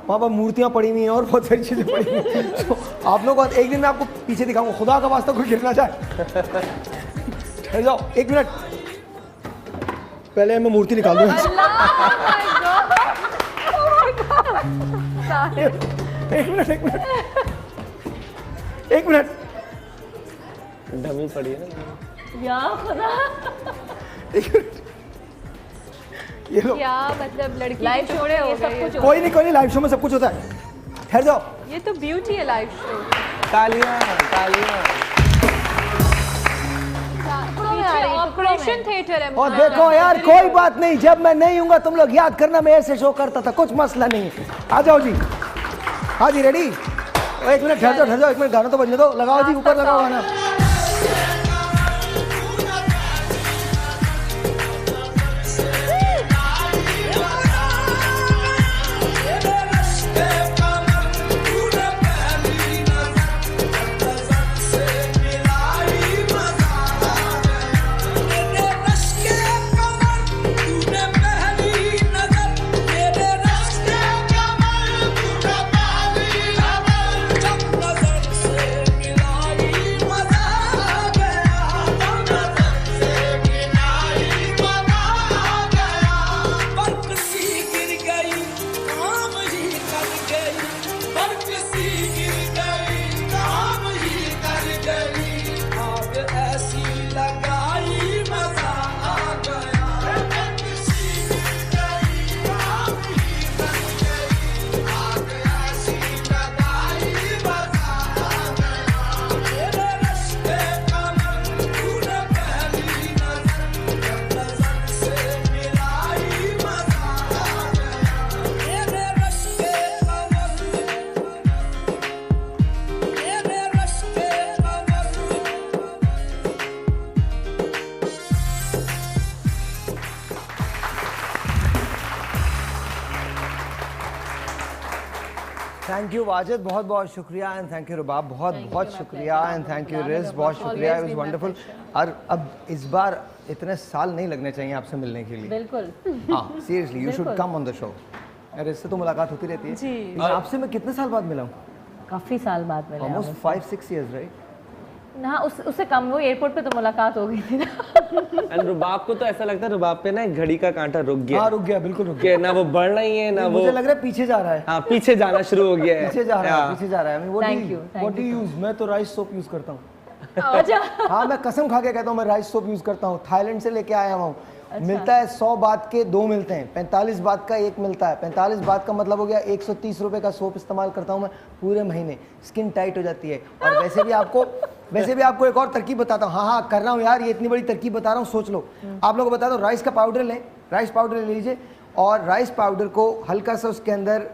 [SPEAKER 2] वहाँ पर मूर्तियाँ पड़ी हुई हैं और बहुत सारी चीजें पड़ी हुई हैं। तो आप लोगों को एक दिन मैं आपको पीछे दिखाऊंगा, खुदा का वास्ता कोई गिरना चाहे ठहर जाओ 1 मिनट, पहले मैं मूर्ति निकाल दूँ। एक मिनट
[SPEAKER 5] डमी पड़ी है ना
[SPEAKER 4] या खुदा,
[SPEAKER 2] ये लो,
[SPEAKER 10] क्या मतलब लड़की लाइव छोड़े हो गए,
[SPEAKER 2] कोई नहीं, लाइव शो में सब कुछ होता है, ठहर जाओ।
[SPEAKER 10] ये तो ब्यूटी है लाइव शो।
[SPEAKER 5] तालियां तालियां,
[SPEAKER 10] ऑपरेशन थिएटर है।
[SPEAKER 2] और देखो यार, कोई बात नहीं, जब मैं नहीं हूँगा तुम लोग याद करना, मैं ऐसे शो करता था, कुछ मसला नहीं है। आ जाओ जी, हाँ जी, रेडी। 1 मिनट ठहर जाओ, 1 मिनट, गाना तो बजने दो, लगाओ जी, ऊपर लगाओ गाना। थैंक यू वाजिद, बहुत बहुत शुक्रिया, एंड थैंक यू रुबाब, बहुत बहुत शुक्रिया, एंड थैंक यू रिज, बहुत शुक्रिया, इट वाज वंडरफुल। और अब इस बार इतने साल नहीं लगने चाहिए आपसे मिलने के लिए,
[SPEAKER 4] बिल्कुल,
[SPEAKER 2] हाँ seriously, you should come on the show. यार इससे तो मुलाकात होती रहती है जी। आपसे मैं कितने साल बाद मिला हूँ?
[SPEAKER 4] काफी साल बाद मिला,
[SPEAKER 2] ऑलमोस्ट 5-6 इयर्स, राइट?
[SPEAKER 4] ना उससे कम, वो एयरपोर्ट पे तो मुलाकात हो गई थी ना।
[SPEAKER 5] एंड रुबाब को तो ऐसा लगता है रुबाब पे ना घड़ी का कांटा रुक गया।
[SPEAKER 2] हाँ, रुक गया, बिल्कुल रुक गया।
[SPEAKER 5] ना वो बढ़ना ही है ना वो,
[SPEAKER 2] मुझे लग रहा है पीछे जा रहा है।
[SPEAKER 5] हाँ, पीछे जाना शुरू हो गया है।
[SPEAKER 2] पीछे जा रहा है, पीछे जा रहा है।
[SPEAKER 4] Thank you
[SPEAKER 2] यूज, मैं तो राइस सोप यूज करता हूँ।
[SPEAKER 4] अच्छा।
[SPEAKER 2] हाँ, मैं कसम खा के कहता हूँ, मैं राइस सोप यूज करता हूँ। थाईलैंड से लेके आया हूँ। अच्छा। मिलता है 100 बात के 2 मिलते हैं, 45 बात का 1 मिलता है। 45 बात का मतलब हो गया 130 रुपए का सोप इस्तेमाल करता हूँ मैं पूरे महीने। स्किन टाइट हो जाती है। और वैसे भी आपको एक और तरकीब बताता हूँ। हाँ, कर रहा हूँ यार, ये इतनी बड़ी तरकीब बता रहा हूँ, सोच लो। आप लोगों को बता दो, राइस का पाउडर लें, राइस पाउडर ले लीजिए और राइस पाउडर को हल्का सा उसके अंदर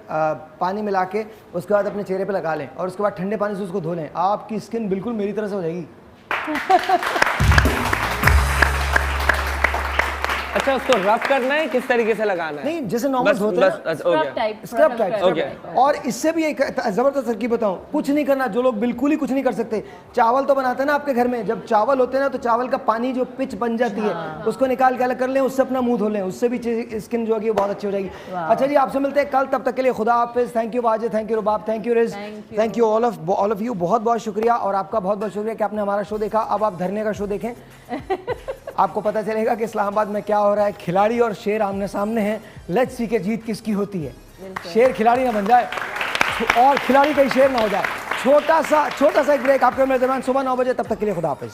[SPEAKER 2] पानी मिला के उसके बाद अपने चेहरे पे लगा लें और उसके बाद ठंडे पानी से उसको धो लें। आपकी स्किन बिल्कुल मेरी तरह से हो जाएगी।
[SPEAKER 5] अच्छा, उसको रफ करना है, किस तरीके से लगाना है?
[SPEAKER 2] नहीं, जैसे नॉर्मल होता है, स्क्रब टाइप। और इससे भी एक जबरदस्त तरकीब बताऊं, कुछ नहीं करना। जो लोग बिल्कुल ही कुछ नहीं कर सकते, चावल तो बनाते हैं ना आपके घर में, जब चावल होते हैं ना तो चावल का पानी जो पिच बन जाती है उसको निकाल के अलग कर लें, उससे अपना मुंह धो लें, उससे भी स्किन जो है बहुत अच्छी हो जाएगी। अच्छा जी, आपसे मिलते हैं कल, तब तक के लिए खुदा हाफिज। Thank you Wajid, thank you Rubab, thank you Riz, thank you all of you. बहुत बहुत शुक्रिया और आपका बहुत बहुत शुक्रिया कि आपने हमारा शो देखा। अब आप धरने का शो देखें, आपको पता चलेगा कि इस्लामाबाद में क्या हो रहा है। खिलाड़ी और शेर आमने सामने हैं। लेट्स सी के जीत किसकी होती है। शेर खिलाड़ी ना बन जाए और खिलाड़ी कहीं शेर ना हो जाए। छोटा सा एक ब्रेक आपके मेरे दरमियान, सुबह 9 बजे। तब तक के लिए खुदा हाफिज।